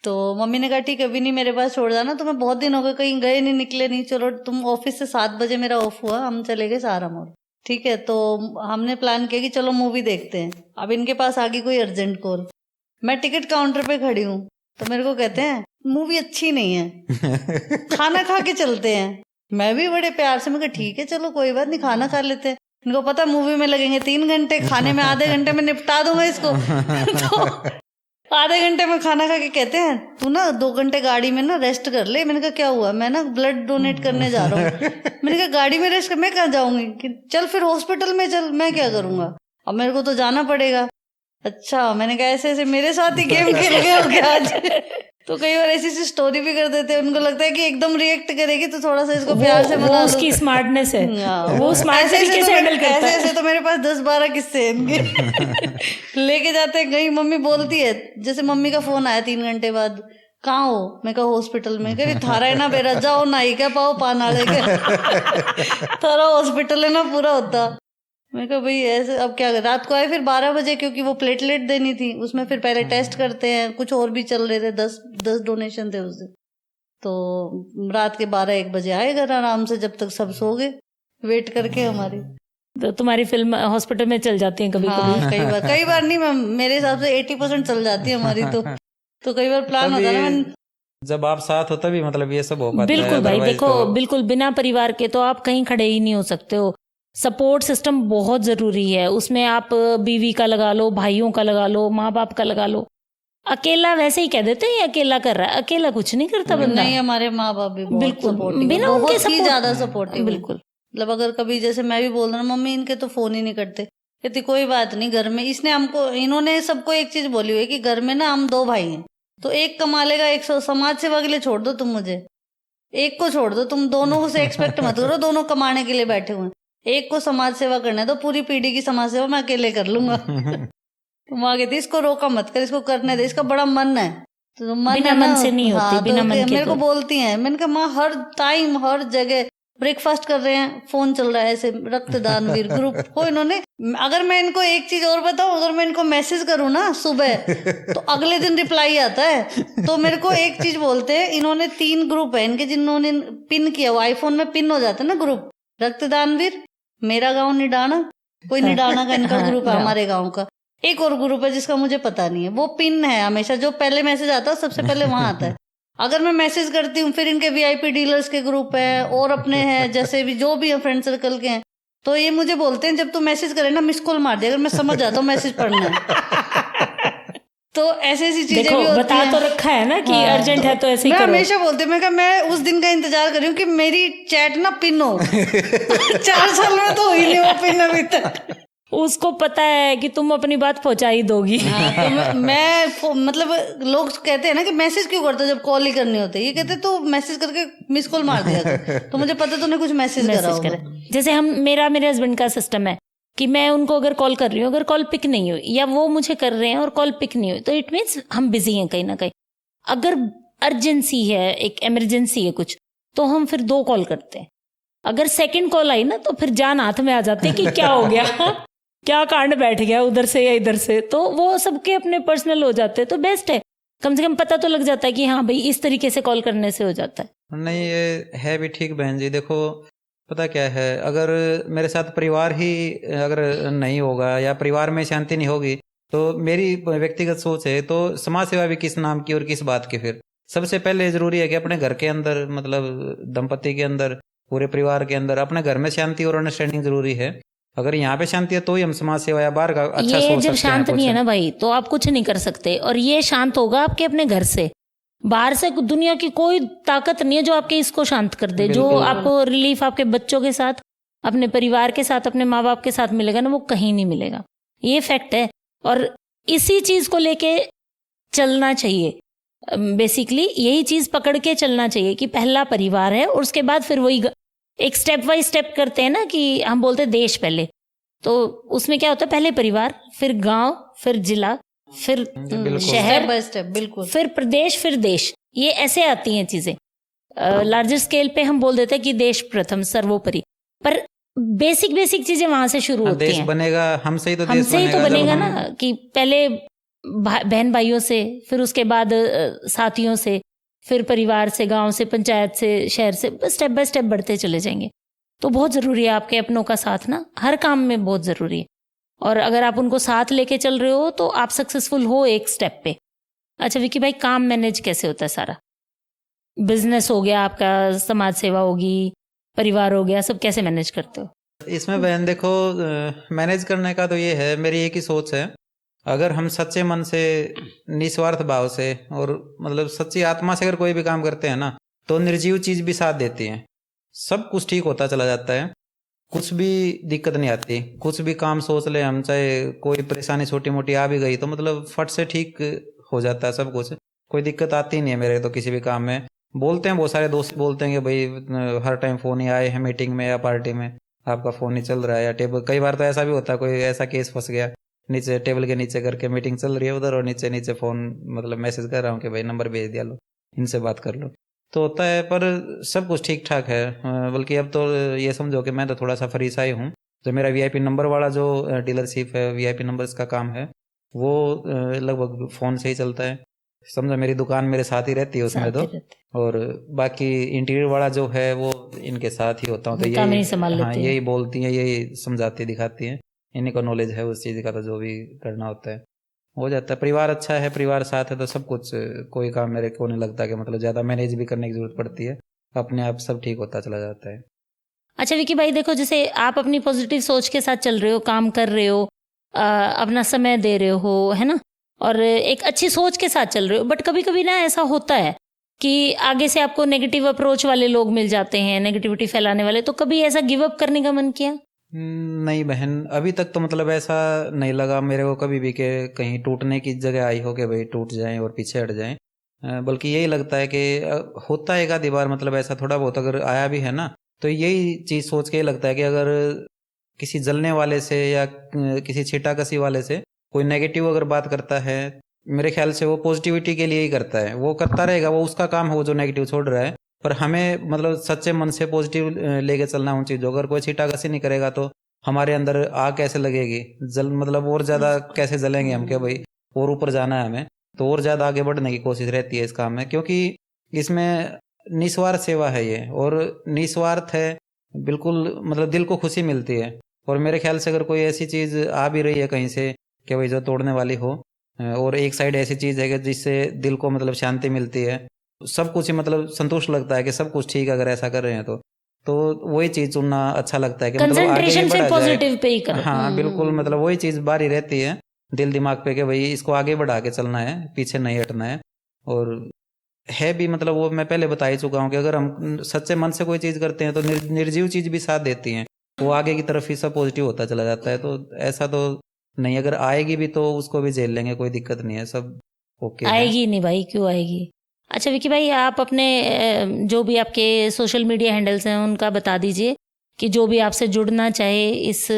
Speaker 3: तो मम्मी ने कहा ठीक है, अभी नहीं मेरे पास छोड़ जाना, तो मैं बहुत दिन हो गए कहीं गए नहीं, निकले नहीं, चलो तुम ऑफिस से 7 बजे मेरा ऑफ हुआ, हम चले गए सहारा मोड़, ठीक है। तो हमने प्लान किया कि चलो मूवी देखते हैं। अब इनके पास आ गई कोई अर्जेंट कॉल, मैं टिकट काउंटर पे खड़ी हूँ, तो मेरे को कहते हैं मूवी अच्छी नहीं है, खाना खा के चलते हैं। मैं भी बड़े प्यार से मैं कहा ठीक है चलो कोई बात नहीं, खाना खा लेते हैं। इनको पता मूवी में लगेंगे 3 घंटे, खाने में आधे घंटे में निपटा दूंगा इसको। तो आधे घंटे में खाना खा के कहते हैं तू ना 2 घंटे गाड़ी में ना रेस्ट कर ले। मैंने कहा क्या हुआ? मैं ना ब्लड डोनेट करने जा रहा हूँ। मैंने कहा गाड़ी में रेस्ट कर, मैं कहाँ जाऊंगी? कि चल फिर हॉस्पिटल में चल, मैं क्या करूंगा, अब मेरे को तो जाना पड़ेगा। अच्छा, मैंने कहा ऐसे ऐसे मेरे साथ ही गेम खेल गए हो क्या आज? तो कई बार ऐसी ऐसी स्टोरी भी कर देते हैं, उनको लगता है कि एकदम रिएक्ट करेगी तो थोड़ा सा इसको प्यार से
Speaker 1: वो
Speaker 3: मना लो।
Speaker 1: उसकी स्मार्टनेस है,
Speaker 3: हाँ,
Speaker 1: वो स्मार्ट
Speaker 3: ऐसे
Speaker 1: तरीके
Speaker 3: तो
Speaker 1: से
Speaker 3: मैं-
Speaker 1: हैंडल करता
Speaker 3: ऐसे ऐसे
Speaker 1: है।
Speaker 3: तो मेरे पास 10-12 किस्से हैं इनके। लेके जाते हैं कहीं, मम्मी बोलती है, जैसे मम्मी का फोन आया 3 घंटे बाद, कहाँ हो? मैं कहा हॉस्पिटल में। कह रही थारा है ना बेरा, जाओ नाई क्या पाओ पानाड़े के। थारा हॉस्पिटल है ना पूरा होता। मैं कहा भाई ऐसे अब क्या कर? रात को आए फिर 12 बजे, क्योंकि वो प्लेटलेट देनी थी, उसमें फिर पहले टेस्ट करते हैं, कुछ और भी चल रहे थे, 10 डोनेशन थे उस दिन। तो रात के 12-1 बजे आए घर आराम से, जब तक सब सो गए वेट करके हमारी।
Speaker 1: तो तुम्हारी फिल्म हॉस्पिटल में चल जाती है कभी
Speaker 3: हाँ, कई बार नहीं मैम, मेरे हिसाब से 80% चल जाती है हमारी। तो कई बार प्लान होता है ना,
Speaker 2: जब आप साथ हो तभी मतलब ये सब हो पाता है।
Speaker 1: बिल्कुल भाई,
Speaker 2: otherwise
Speaker 1: देखो
Speaker 2: तो-
Speaker 1: बिल्कुल बिना परिवार के तो आप कहीं खड़े ही नहीं हो सकते हो। सपोर्ट सिस्टम बहुत जरूरी है, उसमें आप बीवी का लगा लो, भाइयों का लगा लो, माँ बाप का लगा लो। अकेला वैसे ही कह देते हैं अकेला कर रहा है, अकेला कुछ नहीं करता बंदा।
Speaker 3: नहीं, हमारे माँ बाप भी बहुत
Speaker 1: बिल्कुल,
Speaker 3: सपोर्टिव,
Speaker 1: बिना
Speaker 3: बहुत
Speaker 1: उनके
Speaker 3: ही
Speaker 1: support-
Speaker 3: ज्यादा सपोर्टिव।
Speaker 1: बिल्कुल।
Speaker 3: मतलब अगर कभी जैसे मैं भी बोल रहा हूँ, मम्मी इनके तो फोन ही नहीं करते, कहती कोई बात नहीं, घर में इसने हमको, इन्होंने सबको एक चीज बोली हुई है कि घर में ना हम 2 भाई हैं, तो एक कमा लेगा, एक समाज सेवा के लिए छोड़ दो तुम मुझे, एक को छोड़ दो, तुम दोनों से एक्सपेक्ट मत करो, दोनों कमाने के लिए बैठे हुए हैं, एक को समाज सेवा करने दो, पूरी पीढ़ी की समाज सेवा मैं अकेले कर लूंगा। तो माँ कहती इसको रोका मत कर, इसको करने दे, इसका बड़ा मन है। तो मन
Speaker 1: बिना
Speaker 3: है ना,
Speaker 1: मन से नहीं होती,
Speaker 3: हाँ,
Speaker 1: बिना
Speaker 3: तो
Speaker 1: मन के
Speaker 3: मेरे को
Speaker 1: तो।
Speaker 3: बोलती हैं, मैंने कहा माँ हर टाइम हर जगह ब्रेकफास्ट कर रहे हैं, फोन चल रहा है, ऐसे रक्तदान वीर ग्रुप को इन्होंने, अगर मैं इनको एक चीज और बताऊं, अगर मैं इनको मैसेज करूं ना सुबह तो अगले दिन रिप्लाई आता है। तो मेरे को एक चीज बोलते हैं, इन्होंने 3 ग्रुप है इनके जिन्होंने पिन किया, वो आईफोन में पिन हो जाता है ना ग्रुप, रक्तदान वीर, मेरा गाँव निडाना, कोई निडाना का इनका ग्रुप है, हमारे गाँव का एक और ग्रुप है जिसका मुझे पता नहीं है, वो पिन है हमेशा, जो पहले मैसेज आता है सबसे पहले वहां आता है। अगर मैं मैसेज करती हूँ, फिर इनके वीआईपी डीलर्स के ग्रुप है और अपने हैं जैसे भी जो भी है फ्रेंड सर्कल के हैं, तो ये मुझे बोलते हैं जब तू मैसेज करे ना मिस कॉल मार दे, अगर मैं समझ जाता हूँ मैसेज पढ़ना है। तो ऐसी ऐसी चीजें
Speaker 1: देखो
Speaker 3: भी होती
Speaker 1: बता
Speaker 3: हैं।
Speaker 1: तो रखा है ना कि
Speaker 3: हाँ,
Speaker 1: अर्जेंट है तो ऐसे ही
Speaker 3: मैं
Speaker 1: करो।
Speaker 3: हमेशा बोलती हूँ, मैं कहा मैं उस दिन का इंतजार कर रही हूँ कि मेरी चैट ना पिन हो। 4 साल में तो हुई नहीं वो पिन अभी तक।
Speaker 1: उसको पता है कि तुम अपनी बात पहुंचा ही दोगी।
Speaker 3: हाँ, तो मतलब लोग कहते हैं ना कि मैसेज क्यों करते हो जब कॉल ही करनी होती है, ये कहते तो मैसेज करके मिस कॉल मार दिया कर, तो मुझे पता तूने कुछ मैसेज करा होगा।
Speaker 1: जैसे मेरे हस्बैंड का सिस्टम है कि मैं उनको अगर कॉल कर रही हूँ, अगर कॉल पिक नहीं हुई या वो मुझे कर रहे हैं और कॉल पिक नहीं हुई, तो इट मीन्स हम बिजी हैं कहीं ना कहीं। अगर अर्जेंसी है, एक इमरजेंसी है कुछ, तो हम फिर 2 कॉल करते हैं। अगर सेकंड कॉल आई ना तो फिर जान हाथ में आ जाती है कि क्या हो गया, क्या कांड बैठ गया उधर से या इधर से, तो वो सबके अपने पर्सनल हो जाते हैं। तो बेस्ट है, कम से कम पता तो लग जाता है कि हाँ भाई इस तरीके से कॉल करने से हो जाता है।
Speaker 2: नहीं, ये है भी ठीक बहन जी। देखो पता क्या है, अगर मेरे साथ परिवार ही अगर नहीं होगा या परिवार में शांति नहीं होगी, तो मेरी व्यक्तिगत सोच है तो समाज सेवा भी किस नाम की और किस बात की। फिर सबसे पहले जरूरी है कि अपने घर के अंदर, मतलब दंपति के अंदर, पूरे परिवार के अंदर अपने घर में शांति और अंडरस्टैंडिंग जरूरी है। अगर यहाँ पे शांति है तो ही हम समाज सेवा या बाहर का अच्छा सोच सकते हैं।
Speaker 1: ये जब शांत नहीं है ना भाई, तो आप कुछ नहीं कर सकते। और ये शांत होगा आपके अपने घर से, बाहर से दुनिया की कोई ताकत नहीं है जो आपके इसको शांत कर दे। जो आपको रिलीफ आपके बच्चों के साथ, अपने परिवार के साथ, अपने माँ बाप के साथ मिलेगा ना, वो कहीं नहीं मिलेगा। ये फैक्ट है, और इसी चीज को लेके चलना चाहिए। बेसिकली यही चीज पकड़ के चलना चाहिए कि पहला परिवार है, और उसके बाद फिर वही एक स्टेप बाय स्टेप करते हैं ना, कि हम बोलते हैं देश पहले, तो उसमें क्या होता है, पहले परिवार, फिर गांव, फिर जिला, फिर शहर,
Speaker 3: बाय स्टेप, बिल्कुल,
Speaker 1: फिर प्रदेश, फिर देश। ये ऐसे आती हैं चीजें। लार्जर स्केल पे हम बोल देते हैं कि देश प्रथम, सर्वोपरि, पर बेसिक चीजें वहां से शुरू होती हैं।
Speaker 2: देश बनेगा हमसे ही तो,
Speaker 1: हमसे ही तो बनेगा ना, कि पहले बहन भाइयों से, फिर उसके बाद साथियों से, फिर परिवार से, गांव से, पंचायत से, शहर से, स्टेप बाय स्टेप बढ़ते चले जाएंगे। तो बहुत जरूरी है आपके अपनों का साथ ना, हर काम में बहुत जरूरी है। और अगर आप उनको साथ लेके चल रहे हो तो आप सक्सेसफुल हो एक स्टेप पे। अच्छा विकी भाई, काम मैनेज कैसे होता है सारा? बिजनेस हो गया आपका, समाज सेवा होगी, परिवार हो गया, सब कैसे मैनेज करते हो?
Speaker 2: इसमें बहन देखो, मैनेज करने का तो ये है, मेरी एक ही सोच है, अगर हम सच्चे मन से, निस्वार्थ भाव से और मतलब सच्ची आत्मा से अगर कोई भी काम करते हैं ना, तो निर्जीव चीज भी साथ देती है, सब कुछ ठीक होता चला जाता है, कुछ भी दिक्कत नहीं आती। कुछ भी काम सोच ले हम, चाहे कोई परेशानी छोटी मोटी आ भी गई तो मतलब फट से ठीक हो जाता है सब कुछ, कोई दिक्कत आती नहीं है मेरे तो किसी भी काम में। बोलते हैं बहुत सारे दोस्त बोलते हैं कि भाई हर टाइम फोन ही आए हैं मीटिंग में या पार्टी में, आपका फोन ही चल रहा है, या टेबल, कई बार तो ऐसा भी होता है, कोई ऐसा केस फंस गया, नीचे टेबल के नीचे करके मीटिंग चल रही है उधर, और नीचे नीचे फोन, मतलब मैसेज कर रहा हूँ कि भाई नंबर भेज दिया, लो इनसे बात कर लो, तो होता है। पर सब कुछ ठीक ठाक है, बल्कि अब तो ये समझो कि मैं तो थोड़ा सा फ्री सा ही हूँ। जो मेरा वीआईपी नंबर वाला जो डीलरशिप है, वीआईपी नंबर्स का काम है, वो लगभग फ़ोन से ही चलता है। समझो मेरी दुकान मेरे साथ ही रहती है उसमें तो, और बाकी इंटीरियर वाला जो है वो इनके साथ ही होता हूँ। तो यही बोलती हैं, यही समझाती दिखाती हैं, इन्हीं को नॉलेज है उस चीज़ का, तो जो भी करना होता है हो जाता है। परिवार अच्छा है, परिवार साथ है तो सब कुछ, कोई काम मेरे को नहीं लगता कि मतलब ज़्यादा मैनेज भी करने की जरूरत पड़ती है, अपने आप सब ठीक होता चला जाता है।
Speaker 1: अच्छा विकी भाई, देखो जैसे आप अपनी पॉजिटिव सोच के साथ चल रहे हो, काम कर रहे हो, अपना समय दे रहे हो, है ना, और एक अच्छी सोच के साथ चल रहे हो, बट कभी कभी ना ऐसा होता है कि आगे से आपको नेगेटिव अप्रोच वाले लोग मिल जाते हैं, नेगेटिविटी फैलाने वाले, तो कभी ऐसा गिव अप करने का मन किया?
Speaker 2: नहीं बहन, अभी तक तो मतलब ऐसा नहीं लगा मेरे को कभी भी कि कहीं टूटने की जगह आई हो कि भाई टूट जाएं और पीछे हट जाएं, बल्कि यही लगता है कि होता है एक आधी बार, मतलब ऐसा थोड़ा बहुत अगर आया भी है ना, तो यही चीज़ सोच के ही लगता है कि अगर किसी जलने वाले से या किसी छीटा कसी वाले से कोई नेगेटिव अगर बात करता है मेरे ख्याल से वो पॉजिटिविटी के लिए ही करता है, वो करता रहेगा, वो उसका काम है, वो जो नेगेटिव छोड़ रहा है। पर हमें मतलब सच्चे मन से पॉजिटिव लेके चलना उन चीज़ों। अगर कोई छीटाकसी नहीं करेगा तो हमारे अंदर आग कैसे लगेगी, जल मतलब और ज़्यादा कैसे जलेंगे हम, क्या भाई और ऊपर जाना है हमें, तो और ज़्यादा आगे बढ़ने की कोशिश रहती है इस काम में, क्योंकि इसमें निस्वार्थ सेवा है ये, और निस्वार्थ है बिल्कुल, मतलब दिल को खुशी मिलती है। और मेरे ख्याल से अगर कोई ऐसी चीज़ आ भी रही है कहीं से कि भाई जो तोड़ने वाली हो, और एक साइड ऐसी चीज़ है कि जिससे दिल को मतलब शांति मिलती है, सब कुछ ही मतलब संतुष्ट लगता है कि सब कुछ ठीक है अगर ऐसा कर रहे हैं तो वही चीज़ चुनना अच्छा लगता है कि मतलब आगे ही
Speaker 1: कंसंट्रेशन फिर
Speaker 2: बढ़ा
Speaker 1: पॉजिटिव
Speaker 2: जाए।
Speaker 1: पे ही करो।
Speaker 2: हाँ बिल्कुल, मतलब वही चीज़ बारी रहती है दिल दिमाग पे कि भाई इसको आगे बढ़ा के चलना है, पीछे नहीं हटना है। और है भी, मतलब वो मैं पहले बता ही चुका हूँ कि अगर हम सच्चे मन से कोई चीज़ करते हैं तो निर्जीव चीज़ भी साथ देती हैं, वो आगे की तरफ ही सब पॉजिटिव होता चला जाता है। तो ऐसा तो नहीं, अगर आएगी भी तो उसको भी झेल लेंगे, कोई दिक्कत नहीं है, सब ओके है।
Speaker 1: आएगी नहीं भाई, क्यों आएगी। अच्छा विकी भाई, आप अपने जो भी आपके सोशल मीडिया हैंडल्स हैं उनका बता दीजिए कि जो भी आपसे जुड़ना चाहे इस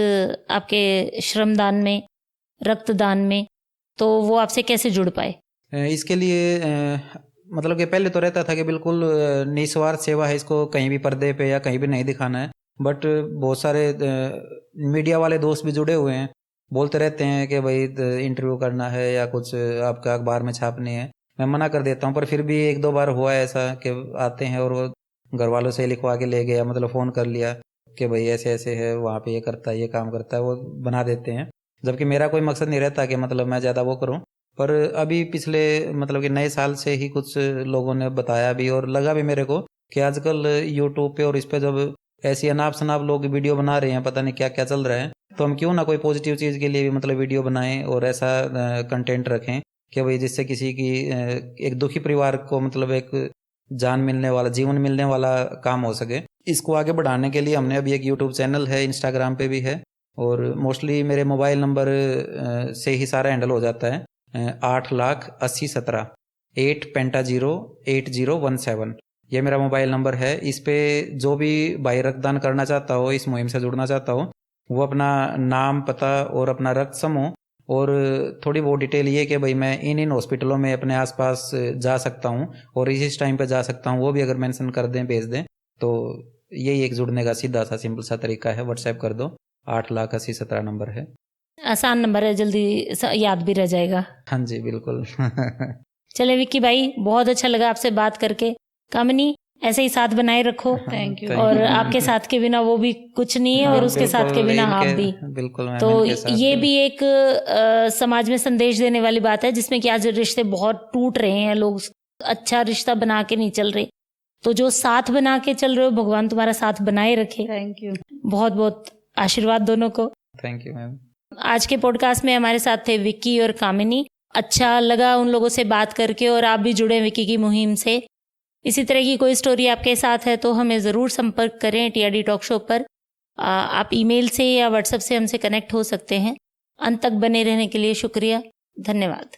Speaker 1: आपके श्रमदान में, रक्तदान में, तो वो आपसे कैसे जुड़ पाए।
Speaker 2: इसके लिए मतलब कि पहले तो रहता था कि बिल्कुल निस्वार्थ सेवा है, इसको कहीं भी पर्दे पे या कहीं भी नहीं दिखाना है। बट बहुत सारे मीडिया वाले दोस्त भी जुड़े हुए हैं, बोलते रहते हैं कि भाई इंटरव्यू करना है या कुछ आपका अखबार में छापनी है। मैं मना कर देता हूँ, पर फिर भी एक दो बार हुआ है ऐसा कि आते हैं और वो घर वालों से लिखवा के ले गया, मतलब फ़ोन कर लिया कि भाई ऐसे ऐसे है, वहाँ पे ये करता है, ये काम करता है, वो बना देते हैं। जबकि मेरा कोई मकसद नहीं रहता कि मतलब मैं ज़्यादा वो करूँ। पर अभी पिछले मतलब कि नए साल से ही कुछ लोगों ने बताया भी और लगा भी मेरे को कि आजकल यूट्यूब पे और इस पे जब ऐसी अनाप शनाप लोग वीडियो बना रहे हैं, पता नहीं क्या क्या चल रहा है, तो हम क्यों ना कोई पॉजिटिव चीज़ के लिए भी मतलब वीडियो बनाएं और ऐसा कंटेंट रखें कि भाई जिससे किसी की एक दुखी परिवार को मतलब एक जान मिलने वाला, जीवन मिलने वाला काम हो सके। इसको आगे बढ़ाने के लिए हमने अभी एक यूट्यूब चैनल है, इंस्टाग्राम पे भी है, और मोस्टली मेरे मोबाइल नंबर से ही सारा हैंडल हो जाता है। 8,80,17 8 ये मेरा मोबाइल नंबर है। इस पे जो भी भाई रक्तदान करना चाहता हो, इस मुहिम से जुड़ना चाहता हो, वो अपना नाम, पता और अपना रक्त समूह और थोड़ी बहुत डिटेल ये कि भाई मैं इन हॉस्पिटलों में अपने आसपास जा सकता हूँ और इस टाइम पे जा सकता हूँ, वो भी अगर मेंशन कर दें, भेज दें, तो यही एक जुड़ने का सीधा सा सिंपल सा तरीका है। व्हाट्सएप कर दो, 8,80,17 नंबर है।
Speaker 1: आसान नंबर है, जल्दी याद भी रह जाएगा।
Speaker 2: हाँ जी बिल्कुल।
Speaker 1: चले विक्की भाई, बहुत अच्छा लगा आपसे बात करके। कामिनी, ऐसे ही साथ बनाए रखो।
Speaker 3: Thank you.
Speaker 1: और आपके साथ के बिना वो भी कुछ नहीं है, और उसके साथ के बिना आप भी।
Speaker 2: बिल्कुल मैम,
Speaker 1: तो
Speaker 2: इनके साथ
Speaker 1: ये
Speaker 2: भी।
Speaker 1: भी एक समाज में संदेश देने वाली बात है, जिसमें कि आज रिश्ते बहुत टूट रहे हैं, लोग अच्छा रिश्ता बना के नहीं चल रहे। तो जो साथ बना के चल रहे हो, भगवान तुम्हारा साथ बनाए रखे।
Speaker 3: Thank you.
Speaker 1: बहुत बहुत आशीर्वाद दोनों को।
Speaker 2: Thank you ma'am.
Speaker 1: आज के पॉडकास्ट में हमारे साथ थे विक्की और कामिनी। अच्छा लगा उन लोगों से बात करके, और आप भी जुड़े विक्की की मुहिम से। इसी तरह की कोई स्टोरी आपके साथ है तो हमें ज़रूर संपर्क करें टीआरडी टॉक शो पर। आप ईमेल से या व्हाट्सएप से हमसे कनेक्ट हो सकते हैं। अंत तक बने रहने के लिए शुक्रिया, धन्यवाद।